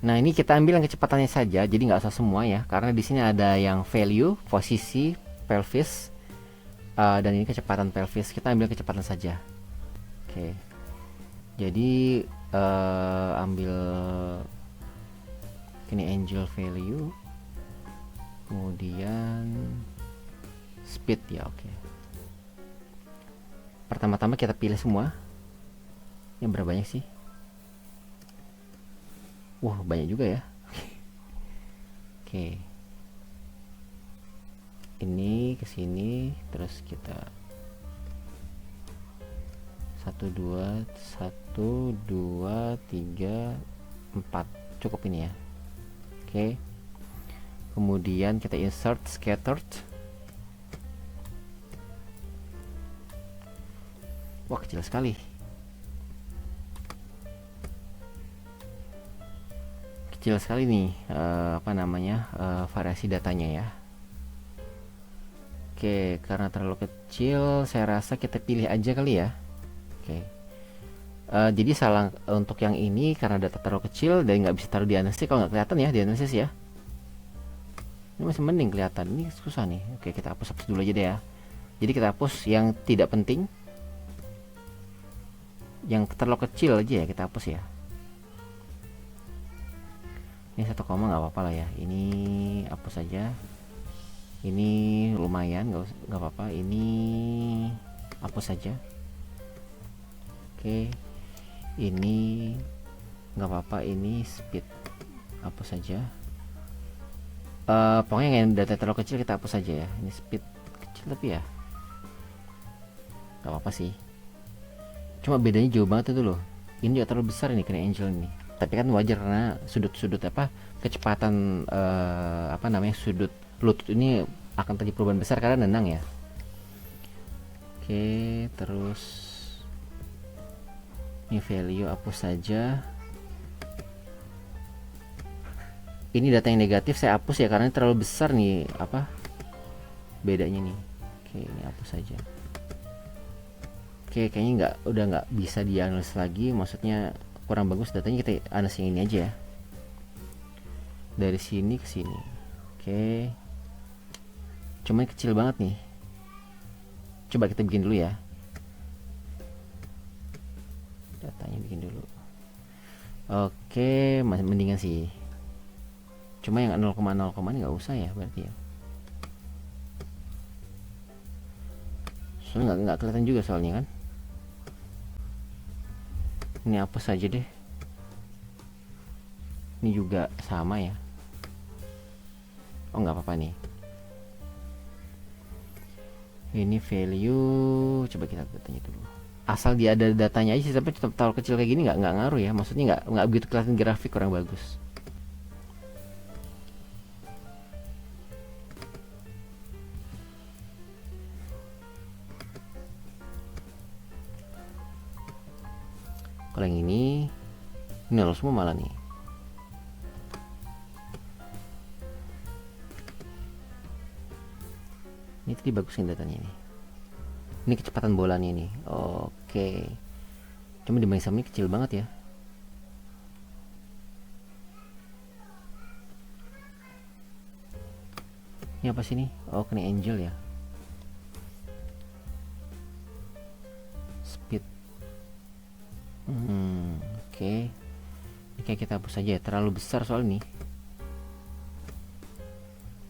Nah, ini kita ambil yang kecepatannya saja, jadi nggak usah semua ya, karena di sini ada yang value, posisi, pelvis, dan ini kecepatan pelvis. Kita ambil kecepatan saja. Oke. Jadi ambil ini angel value, kemudian speed ya. Oke. Pertama-tama kita pilih semua. Ini berapa banyak sih? Wah, banyak juga ya. Oke. Ini ke sini, terus kita 1 2 1 2 3 4. Cukup ini ya. Oke. Kemudian kita insert scattered. Wah, kecil sekali. Kecil sekali nih apa namanya, variasi datanya ya. Oke, karena terlalu kecil, saya rasa kita pilih aja kali ya. Oke. Jadi salah untuk yang ini, karena data terlalu kecil dan nggak bisa taruh di analisis. Kalau nggak kelihatan ya di analisis ya. Ini masih mending kelihatan. Ini susah nih. Oke, kita hapus dulu aja deh ya. Jadi kita hapus yang tidak penting, yang terlalu kecil aja ya kita hapus ya. Ini 1 koma nggak apa-apa lah ya. Ini hapus saja. Ini lumayan, nggak apa-apa. Ini hapus saja. Oke. Ini nggak apa-apa. Ini speed, hapus saja. Pokoknya yang data terlalu kecil kita hapus saja ya. Ini speed kecil tapi ya nggak apa-apa sih. Cuma bedanya jauh banget itu loh. Ini juga terlalu besar ini, kena angel ini. Tapi kan wajar karena sudut-sudut apa, kecepatan apa namanya, sudut lutut ini akan terjadi perubahan besar karena nendang ya. Oke, terus ini value hapus saja. Ini data yang negatif saya hapus ya, karena ini terlalu besar nih apa bedanya nih. Oke, ini hapus saja. Oke, kayaknya udah nggak bisa dianalisis lagi, maksudnya kurang bagus datanya. Kita analisis yang ini aja ya, dari sini ke sini. Oke, cuman kecil banget nih. Coba kita bikin dulu ya, datanya bikin dulu. Oke, masih mendingan sih. Cuma yang 0,0 ini nggak usah ya berarti ya, soalnya nggak kelihatan juga soalnya kan. Ini hapus saja deh. Ini juga sama ya. Oh, nggak apa-apa nih. Ini value, coba kita datanya dulu. Asal dia ada datanya aja sih, tapi tetap terlalu kecil kayak gini nggak ngaruh ya. Maksudnya nggak begitu kelihatan grafik, kurang bagus. Kalau yang ini nol semua malah nih. Ini tadi bagus nih datanya ini. Ini kecepatan bolanya ini. Oke. Cuma dibanding sama ini kecil banget ya. Ini apa sih ini? Oh, kena angel ya. Speed. Oke. Ini kayak kita hapus saja ya, terlalu besar soal ini.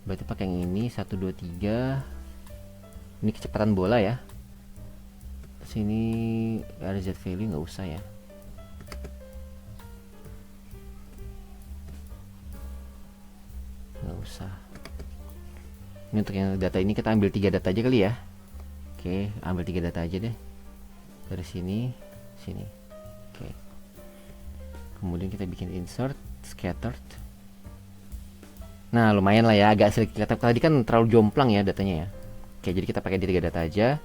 Berarti pakai yang ini 1 2 3. Ini kecepatan bola ya. Sini RZ value nggak usah ya. Nggak usah. Ini untuk yang data ini kita ambil 3 data aja kali ya. Oke, ambil 3 data aja deh. Dari sini, sini. Oke. Kemudian kita bikin insert, scattered. Nah, lumayan lah ya, agak sedikit kelihatan. Tadi kan terlalu jomplang ya datanya ya. Oke, jadi kita pakai di 3 data aja.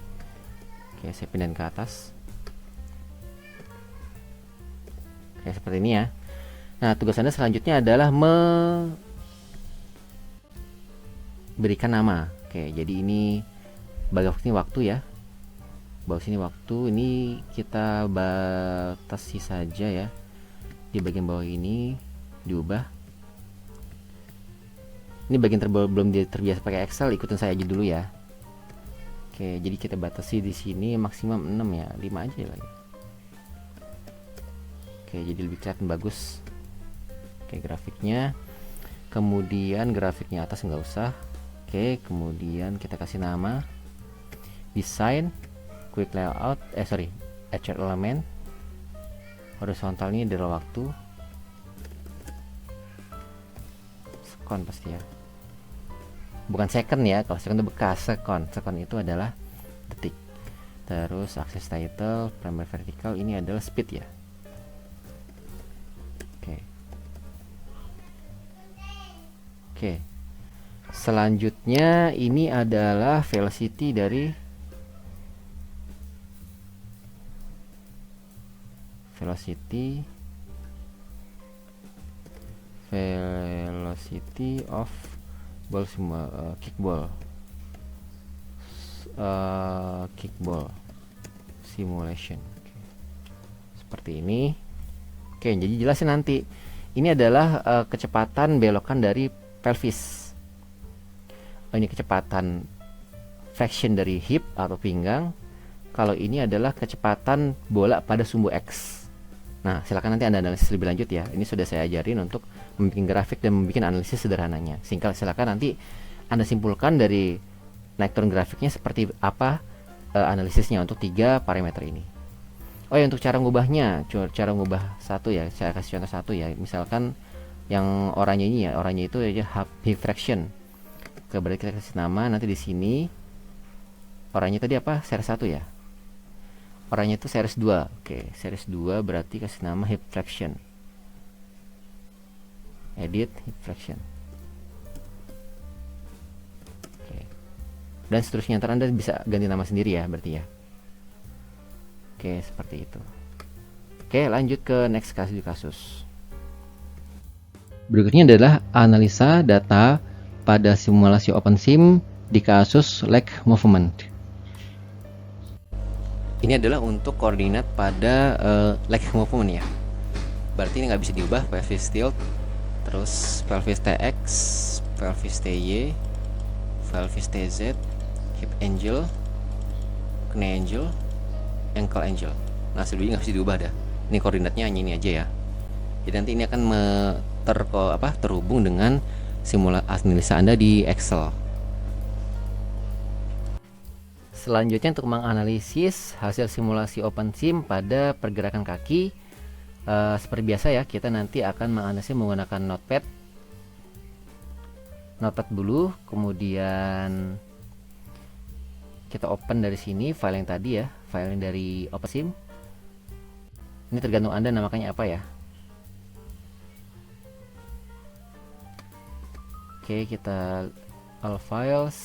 Oke, saya pindahin ke atas. Oke, seperti ini ya. Nah, tugas Anda selanjutnya adalah berikan nama. Oke, jadi ini bagian ini waktu ya. Bawah sini waktu, ini kita batasi saja ya. Di bagian bawah ini diubah. Ini bagian belum terbiasa pakai Excel, ikutin saya aja dulu ya. Oke, jadi kita batasi di sini maksimum 6 ya, 5 aja lagi. Oke, jadi lebih kelihatan bagus. Oke, grafiknya. Kemudian grafiknya atas nggak usah. Oke, kemudian kita kasih nama design, quick layout, add element. Horizontal ini adalah waktu. Second pasti ya. Bukan second ya, kalau second itu bekas. Second itu adalah detik. Terus akses title, primary vertical, ini adalah speed ya. Oke. Selanjutnya ini adalah velocity dari velocity of ball kickball simulation. Seperti ini. Oke, jadi jelasin nanti. Ini adalah kecepatan belokan dari pelvis. Ini kecepatan fraction dari hip atau pinggang. Kalau ini adalah kecepatan bola pada sumbu X. Nah, silakan nanti Anda analisis lebih lanjut ya. Ini sudah saya ajarin untuk membuat grafik dan membuat analisis sederhananya. Silakan nanti Anda simpulkan dari naik turun grafiknya seperti apa analisisnya untuk 3 parameter ini. Oh ya, untuk cara ngubahnya, cara ngubah satu ya, saya kasih contoh satu ya. Misalkan yang oranye ini ya, oranye itu aja hip fraction. Berarti kita kasih nama nanti di sini. Oranye tadi apa? Series 1 ya. Oranye itu series 2. Oke, series 2 berarti kasih nama hip fraction. Edit hip fraction. Oke. Dan seterusnya, ntar Anda bisa ganti nama sendiri ya, berarti ya. Oke, seperti itu. Oke, lanjut ke next kasus. Berikutnya adalah analisa data pada simulasi OpenSim di kasus leg movement. Ini adalah untuk koordinat pada leg movement ya. Berarti ini nggak bisa diubah, pelvis tilt, terus pelvis TX, pelvis TY, pelvis TZ, hip angle, knee angle, ankle angle. Nah, selebihnya nggak bisa diubah dah. Ini koordinatnya hanya ini aja ya. Jadi nanti ini akan terhubung dengan simulasi analisa Anda di Excel. Selanjutnya untuk menganalisis hasil simulasi OpenSim pada pergerakan kaki, seperti biasa ya, kita nanti akan menganalisis menggunakan notepad dulu, kemudian kita open dari sini file yang tadi ya, file yang dari OpenSim. Ini tergantung Anda namakannya apa ya. Oke, kita all files.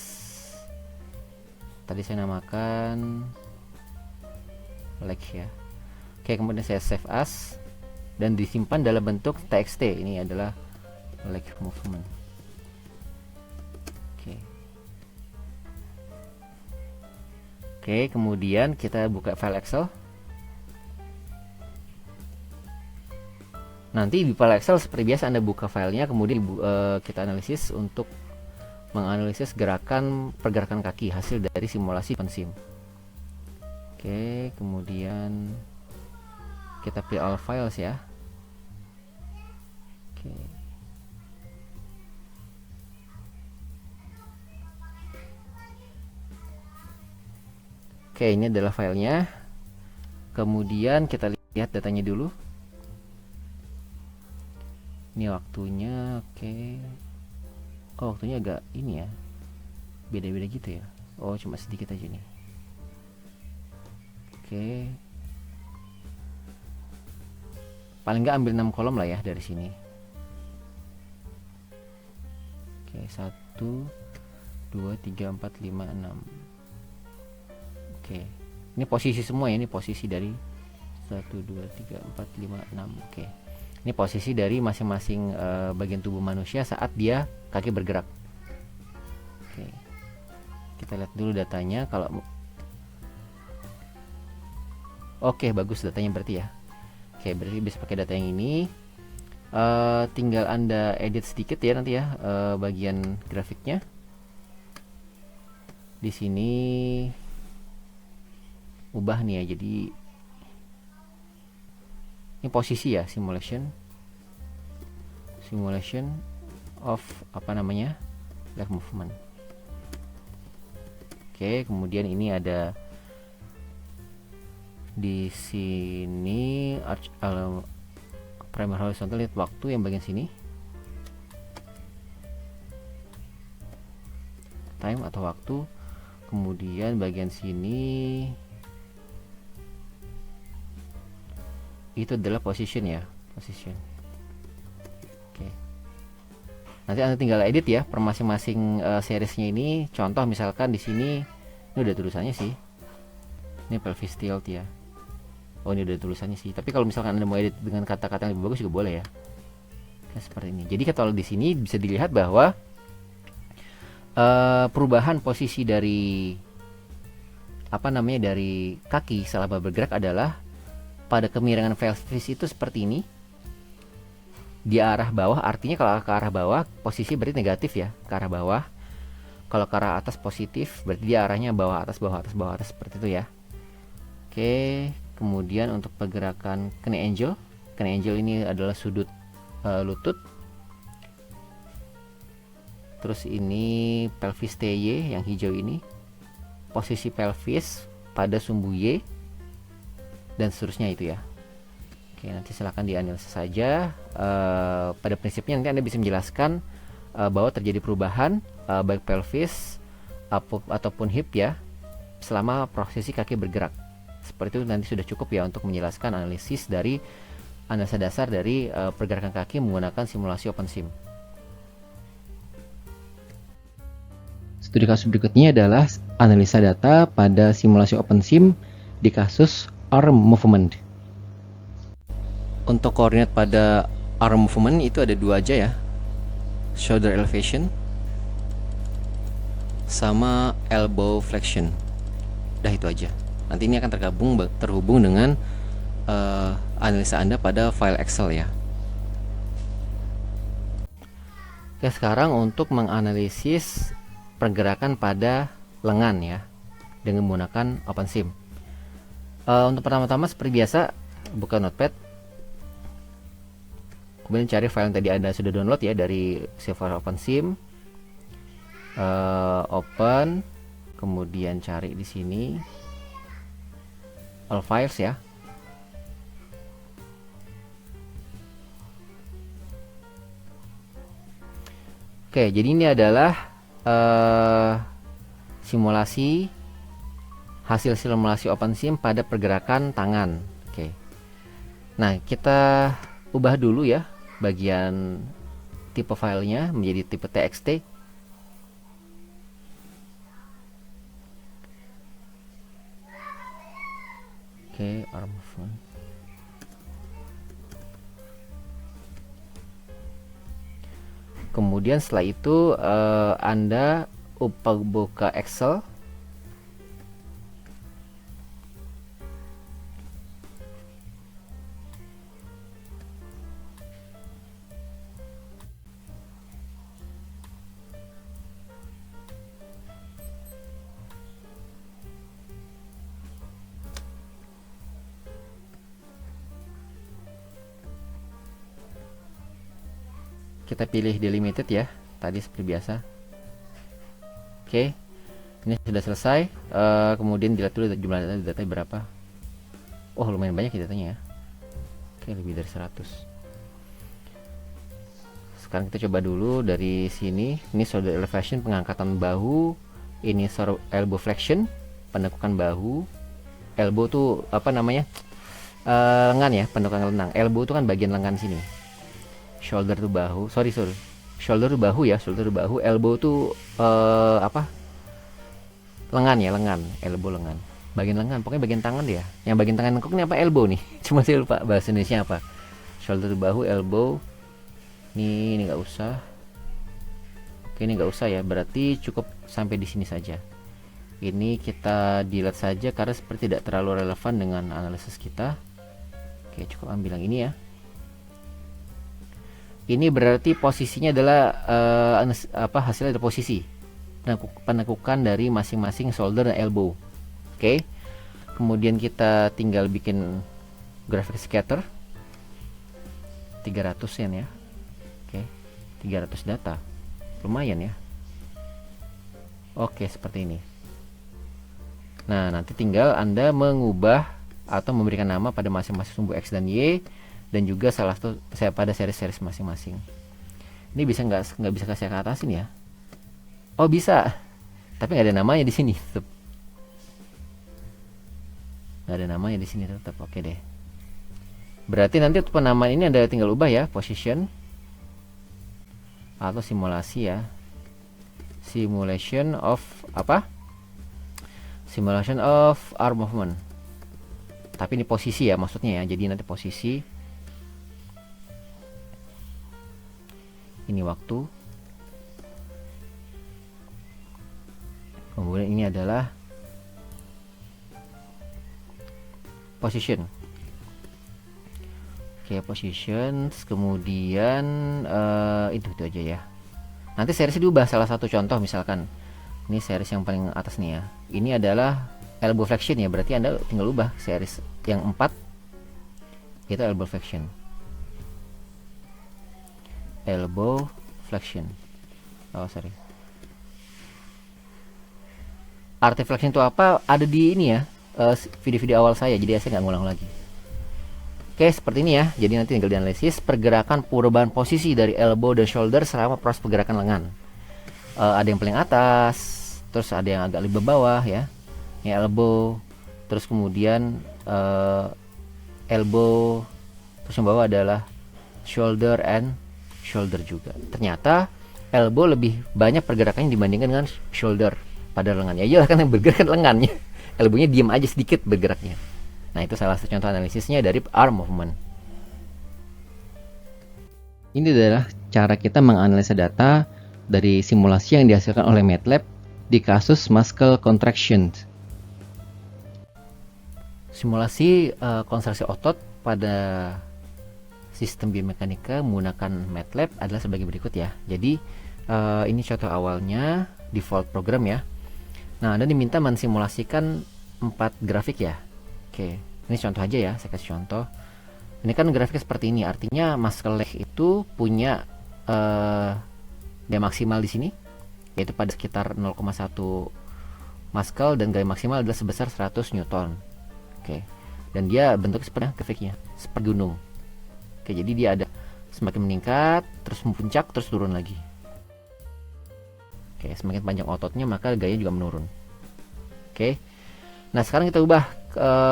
Tadi saya namakan leg ya. Oke, kemudian saya save as dan disimpan dalam bentuk txt. Ini adalah leg movement. Oke, kemudian kita buka file Excel. Nanti di file Excel seperti biasa Anda buka filenya, kemudian kita analisis untuk menganalisis pergerakan kaki hasil dari simulasi OpenSim. Oke, kemudian kita pilih all files ya. Oke. Oke, ini adalah filenya. Kemudian kita lihat datanya dulu. Ini waktunya, oke. Oh, waktunya agak ini ya, beda-beda gitu ya. Oh, cuma sedikit aja nih. Oke, paling nggak ambil 6 kolom lah ya dari sini. Oke, 1 2 3 4 5 6. Oke, ini posisi semua ya, ini posisi dari 1 2 3 4 5 6. Oke, ini posisi dari masing-masing bagian tubuh manusia saat dia kaki bergerak. Oke, kita lihat dulu datanya. Kalau oke, bagus datanya berarti ya. Oke, berarti bisa pakai data yang ini. Tinggal Anda edit sedikit ya nanti ya bagian grafiknya. Di sini ubah nih ya, jadi ini posisi ya, simulation of apa namanya, leg movement. Oke, kemudian ini ada di sini primer horizontal, lihat waktu yang bagian sini, time atau waktu. Kemudian bagian sini itu adalah position ya, position. Oke, nanti Anda tinggal edit ya per masing-masing seriesnya ini. Contoh misalkan di sini, ini udah tulisannya sih, ini pelvis tilt ya. Oh, ini udah tulisannya sih, tapi kalau misalkan Anda mau edit dengan kata-kata yang lebih bagus juga boleh ya. Kayak seperti ini. Jadi kalau di sini bisa dilihat bahwa perubahan posisi dari apa namanya, dari kaki selama bergerak adalah pada kemiringan pelvis itu seperti ini, di arah bawah. Artinya kalau ke arah bawah posisi berarti negatif ya, ke arah bawah. Kalau ke arah atas positif, berarti dia arahnya bawah atas bawah atas bawah atas, seperti itu ya. Oke, kemudian untuk pergerakan knee angle ini adalah sudut lutut. Terus ini pelvis TY yang hijau ini, posisi pelvis pada sumbu Y, dan seterusnya itu ya. Oke, nanti silahkan dianalisis saja. Pada prinsipnya nanti Anda bisa menjelaskan bahwa terjadi perubahan baik pelvis ataupun hip ya selama posisi kaki bergerak. Seperti itu nanti sudah cukup ya untuk menjelaskan analisis dari analisa dasar dari pergerakan kaki menggunakan simulasi OpenSim. Studi kasus berikutnya adalah analisa data pada simulasi OpenSim di kasus arm movement. Untuk koordinat pada arm movement itu ada dua aja ya, shoulder elevation sama elbow flexion. Dah itu aja. Nanti ini akan terhubung dengan analisa Anda pada file Excel ya. Oke, sekarang untuk menganalisis pergerakan pada lengan ya dengan menggunakan OpenSim. Untuk pertama-tama seperti biasa, buka Notepad, kemudian cari file yang tadi Anda sudah download ya dari server OpenSim. Open, kemudian cari di sini all files ya. Oke, jadi ini adalah hasil simulasi OpenSim pada pergerakan tangan. Oke, nah kita ubah dulu ya bagian tipe filenya menjadi tipe TXT. Oke, arm movement. Kemudian setelah itu Anda buka Excel. kita pilih delimited ya, tadi seperti biasa. Oke, ini sudah selesai. Kemudian dilihat dulu jumlah data berapa. Oh, lumayan banyak ya datanya ya. Oke, lebih dari 100. Sekarang kita coba dulu dari sini. Ini shoulder elevation, pengangkatan bahu. Ini elbow flexion, penekukan bahu. Elbow tuh apa namanya? Lengan ya, penekukan lengan. Elbow tuh kan bagian lengan sini. Shoulder tuh bahu. Sorry. Shoulder tuh bahu ya, shoulder tuh bahu. Elbow tuh apa? Lengan ya, lengan. Elbow lengan. Bagian lengan, pokoknya bagian tangan dia. Yang bagian tangan nekuk ini apa? Elbow nih. Cuma saya lupa bahasa Indonesia apa. Shoulder tuh bahu, elbow. Ini nggak usah. Oke, ini nggak usah ya. Berarti cukup sampai di sini saja. Ini kita delete saja karena seperti tidak terlalu relevan dengan analisis kita. Oke, cukup ambil yang ini ya. Ini berarti posisinya adalah hasilnya ada posisi penekukan dari masing-masing shoulder dan elbow. Oke. Kemudian kita tinggal bikin graphic scatter 300 yen ya. Oke. 300 data. Lumayan ya. Oke, seperti ini. Nah, nanti tinggal Anda mengubah atau memberikan nama pada masing-masing sumbu X dan Y, dan juga salah satu pada seri-seri masing-masing. Ini bisa nggak bisa kasih ke atasin ya? Oh, bisa. Tapi nggak ada namanya di sini tetap. Nggak ada namanya di sini tetap. Oke deh. Berarti nanti untuk penamaan ini Anda tinggal ubah ya, position atau simulasi ya. Simulation of apa? Simulation of arm movement. Tapi ini posisi ya maksudnya ya. Jadi nanti posisi. Ini waktu. Kemudian ini adalah position. Oke, position. Kemudian itu aja ya. Nanti series diubah. Salah satu contoh misalkan ini series yang paling atas nih ya. Ini adalah elbow flexion ya. Berarti Anda tinggal ubah series yang 4 itu elbow flexion. Elbow flexion. Oh, sorry. Arti flexion itu apa? Ada di ini ya. Video-video awal saya. Jadi saya nggak ngulang lagi. Oke, seperti ini ya. Jadi nanti tinggal dianalisis pergerakan perubahan posisi dari elbow dan shoulder selama proses pergerakan lengan. Ada yang paling atas, terus ada yang agak lebih bawah ya. Ini elbow, terus kemudian elbow, terus yang bawah adalah shoulder and shoulder juga. Ternyata elbow lebih banyak pergerakannya dibandingkan dengan shoulder pada lengannya. Ya kan yang bergerak lengannya. Elbownya diam aja sedikit bergeraknya. Nah, itu salah satu contoh analisisnya dari arm movement. Ini adalah cara kita menganalisa data dari simulasi yang dihasilkan oleh MATLAB di kasus muscle contraction. Simulasi kontraksi otot pada sistem biomekanika menggunakan MATLAB adalah sebagai berikut ya. Jadi ini contoh awalnya, default program ya. Nah, Anda diminta mensimulasikan 4 grafik ya. Oke, ini contoh aja ya, saya kasih contoh. Ini kan grafiknya seperti ini, artinya muscle leg itu punya gaya maksimal di sini, yaitu pada sekitar 0,1 muscle, dan gaya maksimal adalah sebesar 100 Newton. Oke, dan dia bentuknya seperti grafiknya, seperti gunung. Oke, jadi dia ada semakin meningkat, terus memuncak, terus turun lagi. Oke, semakin panjang ototnya maka gayanya juga menurun. Oke, nah sekarang kita ubah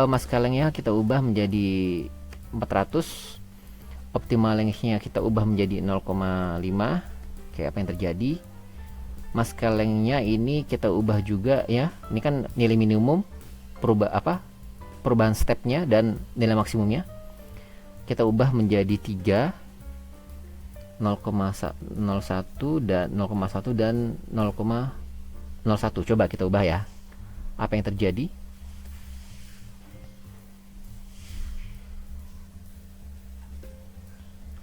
muscle length-nya, kita ubah menjadi 400, optimal length-nya kita ubah menjadi 0,5. Oke, apa yang terjadi? Muscle length-nya ini kita ubah juga ya. Ini kan nilai minimum, perubahan stepnya dan nilai maksimumnya. Kita ubah menjadi 3, 0,01 dan 0,1 dan 0,01. Coba kita ubah ya. Apa yang terjadi?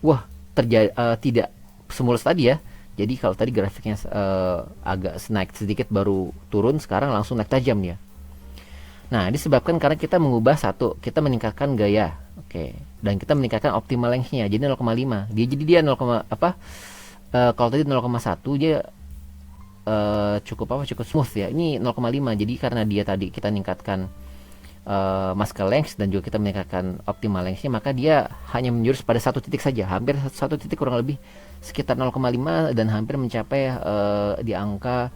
Wah, terjadi tidak semulus tadi ya. Jadi kalau tadi grafiknya agak naik sedikit baru turun, sekarang langsung naik tajam dia. Nah, disebabkan karena kita mengubah kita meningkatkan gaya. Oke. Dan kita meningkatkan optimal length-nya jadi 0,5. Dia 0, Kalau tadi 0,1 dia cukup smooth ya. Ini 0,5. Jadi karena dia tadi kita meningkatkan muscle length dan juga kita meningkatkan optimal lengthnya, maka dia hanya menjurus pada satu titik saja, hampir satu titik, kurang lebih sekitar 0,5 dan hampir mencapai di angka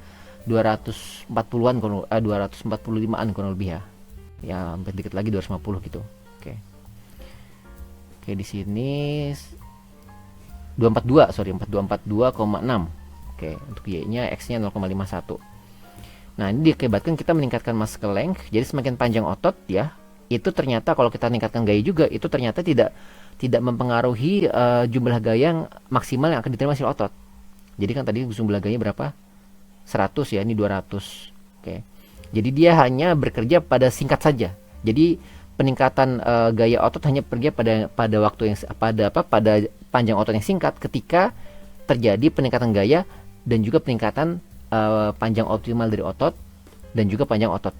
240-an 245-an kurang lebih ya. Ya hampir dikit lagi 250 gitu. Oke. Oke, di sini 42,6. Oke, untuk Y-nya X-nya 0,51. Nah, ini diakibatkan kita meningkatkan muscle length, jadi semakin panjang otot ya. Itu ternyata kalau kita meningkatkan gaya juga, itu ternyata tidak mempengaruhi jumlah gaya yang maksimal yang akan diterima hasil otot. Jadi kan tadi jumlah gayanya berapa? 100 ya, ini 200. Oke. Jadi dia hanya bekerja pada singkat saja. Jadi peningkatan gaya otot hanya bekerja pada waktu yang pada panjang otot yang singkat ketika terjadi peningkatan gaya dan juga peningkatan panjang optimal dari otot dan juga panjang otot.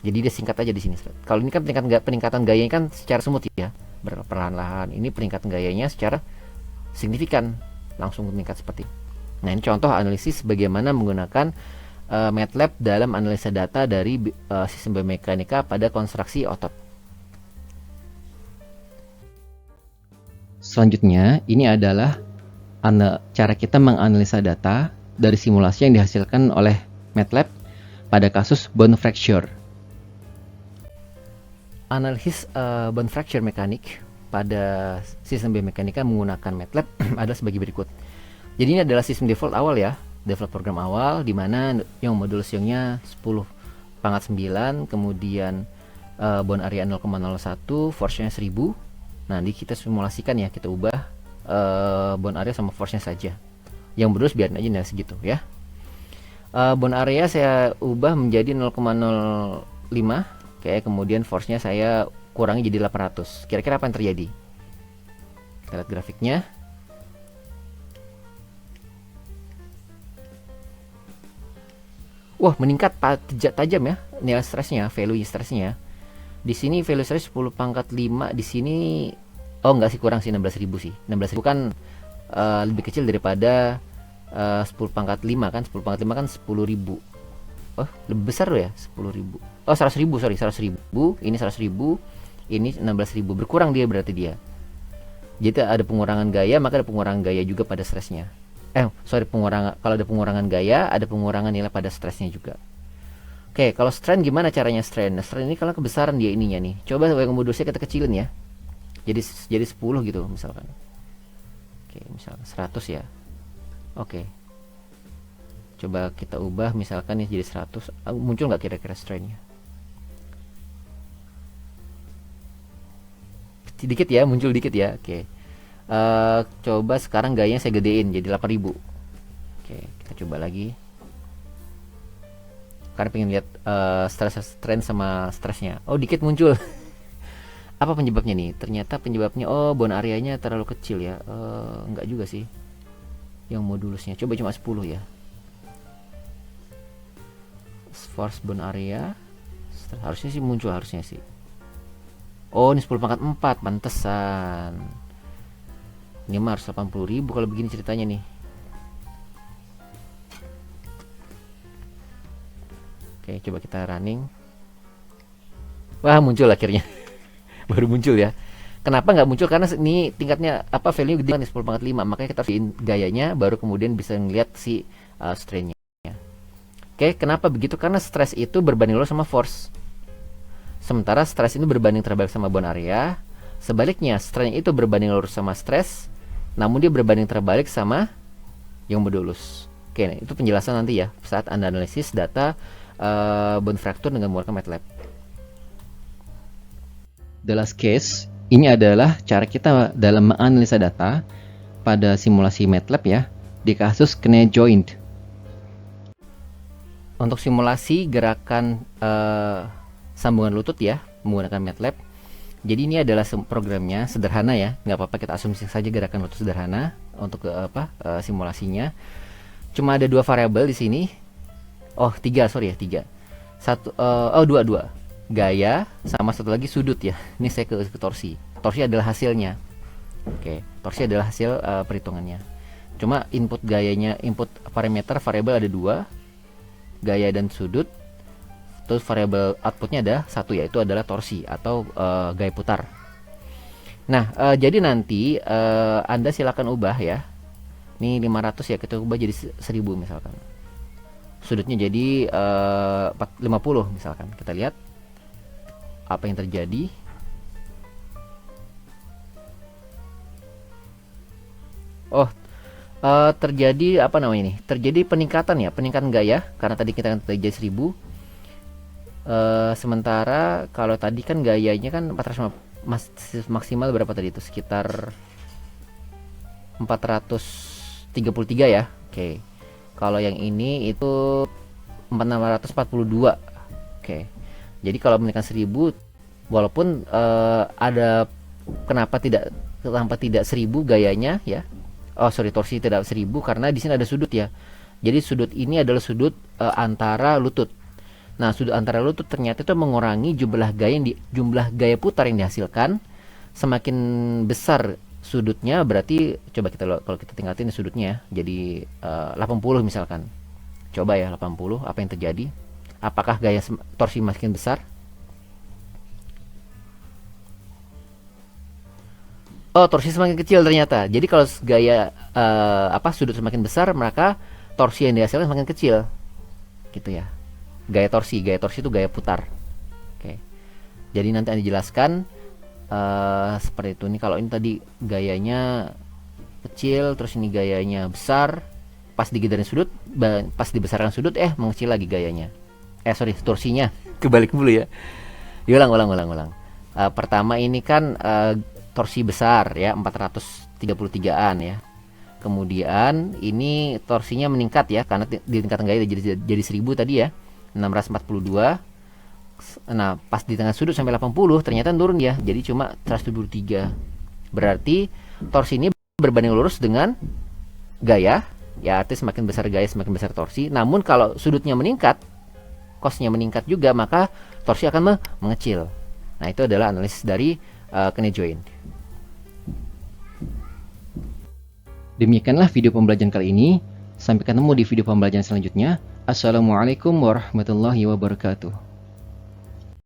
Jadi dia singkat aja di sini. Kalau ini kan peningkatan gayanya kan secara smooth ya, perlahan-lahan. Ini peningkatan gayanya secara signifikan, langsung meningkat seperti. Nah, ini contoh analisis bagaimana menggunakan MATLAB dalam analisa data dari sistem biomekanika pada konstruksi otot. Selanjutnya, ini adalah cara kita menganalisa data dari simulasi yang dihasilkan oleh MATLAB pada kasus bone fracture. Analisis bone fracture mekanik pada sistem biomekanika menggunakan MATLAB adalah sebagai berikut. Jadi ini adalah sistem default awal ya, default program awal, di mana yang modulus Youngnya 10⁻⁹, kemudian bone area 0,01, force-nya 1000. Nah, nanti kita simulasikan ya, kita ubah bone area sama force-nya saja. Yang modulus biarin aja nih segitu ya. Bone area saya ubah menjadi 0,05. Oke, kemudian force-nya saya kurangi jadi 800. Kira-kira apa yang terjadi? Kita lihat grafiknya. Wah, meningkat tajam ya nilai stresnya, value stresnya. Di sini value stres 10⁻⁵, di sini enggak sih, kurang sih, 16.000 sih. 16.000 kan lebih kecil daripada 10⁻⁵ kan. 10⁻⁵ kan 10.000. Oh, lebih besar loh ya, 10.000. Oh, 100.000, sorry, 100.000. Ini 100.000, ini 16.000. Berkurang dia berarti dia. Jadi ada pengurangan gaya, maka ada pengurangan gaya juga pada stresnya. Kalau ada pengurangan gaya, ada pengurangan nilai pada stresnya juga. Oke, kalau strain gimana caranya strain? Nah, strain ini kalau kebesaran dia ininya nih. Coba yang modusnya kita kecilin ya. Jadi 10 gitu misalkan. Oke, misalkan 100 ya. Oke. Coba kita ubah misalkan ya jadi 100. Muncul nggak kira-kira strainnya? Dikit ya, muncul dikit ya. Oke. Coba sekarang gayanya saya gedein jadi 8.000. Oke, kita coba lagi. Karena pengen lihat strain sama stresnya. Oh, dikit muncul. Apa penyebabnya nih? Ternyata penyebabnya bone areanya terlalu kecil ya. Enggak juga sih. Yang modulusnya coba cuma 10 ya. Force bone area harusnya sih muncul, harusnya sih. Oh, ini 10⁻⁴, pantesan. Ini mah harus 80.000 kalau begini ceritanya nih. Oke, coba kita running. Wah, muncul akhirnya. Baru muncul ya. Kenapa nggak muncul? Karena ini tingkatnya value gede kan 10⁻⁵, makanya kita harus gayanya baru kemudian bisa ngeliat si strainnya. Oke, kenapa begitu? Karena stres itu berbanding lurus sama force. Sementara stres itu berbanding terbalik sama bone area. Sebaliknya, strain itu berbanding lurus sama stres, namun dia berbanding terbalik sama yang modulus. Oke, nah, itu penjelasan nanti ya saat Anda analisis data bone fracture dengan menggunakan MATLAB. The last case, ini adalah cara kita dalam menganalisa data pada simulasi MATLAB ya, di kasus knee joint. Untuk simulasi gerakan sambungan lutut ya, menggunakan MATLAB. Jadi ini adalah programnya, sederhana ya, nggak apa-apa kita asumsi saja gerakan lutut sederhana untuk simulasinya. Cuma ada 2 variabel di sini. Oh, 3, sorry ya, 3. Dua. Gaya sama satu lagi sudut ya. Ini saya ke torsi. Torsi adalah hasilnya. Oke, torsi adalah hasil perhitungannya. Cuma input gayanya, input parameter variabel ada dua, gaya dan sudut. Terus variabel outputnya ada satu, yaitu adalah torsi atau gaya putar. Nah, jadi nanti Anda silakan ubah ya. Ini 500 ya, kita ubah jadi 1000 misalkan. Sudutnya jadi 50 misalkan. Kita lihat apa yang terjadi. Oh, terjadi apa namanya ini? Terjadi peningkatan ya, peningkatan gaya karena tadi kita kan jadi 1000. Sementara kalau tadi kan gayanya kan 400 maksimal berapa tadi itu? Sekitar 433 ya. Oke. Kalau yang ini itu 442. Oke. Jadi kalau menekan 1000, walaupun ada kenapa tidak 1000 gayanya ya. Oh sorry, torsi tidak 1000 karena di sini ada sudut ya. Jadi sudut ini adalah sudut antara lutut. Nah, sudut antara lutut ternyata itu mengurangi jumlah gaya putar yang dihasilkan. Semakin besar sudutnya, berarti coba kita kalau kita tingkatin sudutnya ya, jadi 80 misalkan. Coba ya 80, apa yang terjadi? Apakah gaya torsi makin besar? Oh, torsi semakin kecil ternyata. Jadi kalau gaya sudut semakin besar, maka torsi yang dihasilkan semakin kecil. Gitu ya. Gaya torsi itu gaya putar. Oke. Jadi nanti Anda jelaskan seperti itu. Ini kalau ini tadi gayanya kecil, terus ini gayanya besar. Pas digedarin sudut, pas dibesarkan sudut, mengecil lagi gayanya. Sorry, torsinya. Kebalik dulu ya. Ulang. Pertama ini kan torsi besar ya, 433-an ya. Kemudian ini torsinya meningkat ya, karena di tingkatan gaya jadi 1000 tadi ya, 642. Nah, pas di tengah sudut sampai 80 ternyata turun ya, jadi cuma 173. Berarti torsi ini berbanding lurus dengan gaya, ya artinya semakin besar gaya semakin besar torsi. Namun kalau sudutnya meningkat, cosnya meningkat juga, maka torsi akan mengecil. Nah, itu adalah analisis dari knee joint. Demikianlah video pembelajaran kali ini. Sampai ketemu di video pembelajaran selanjutnya. Assalamualaikum warahmatullahi wabarakatuh.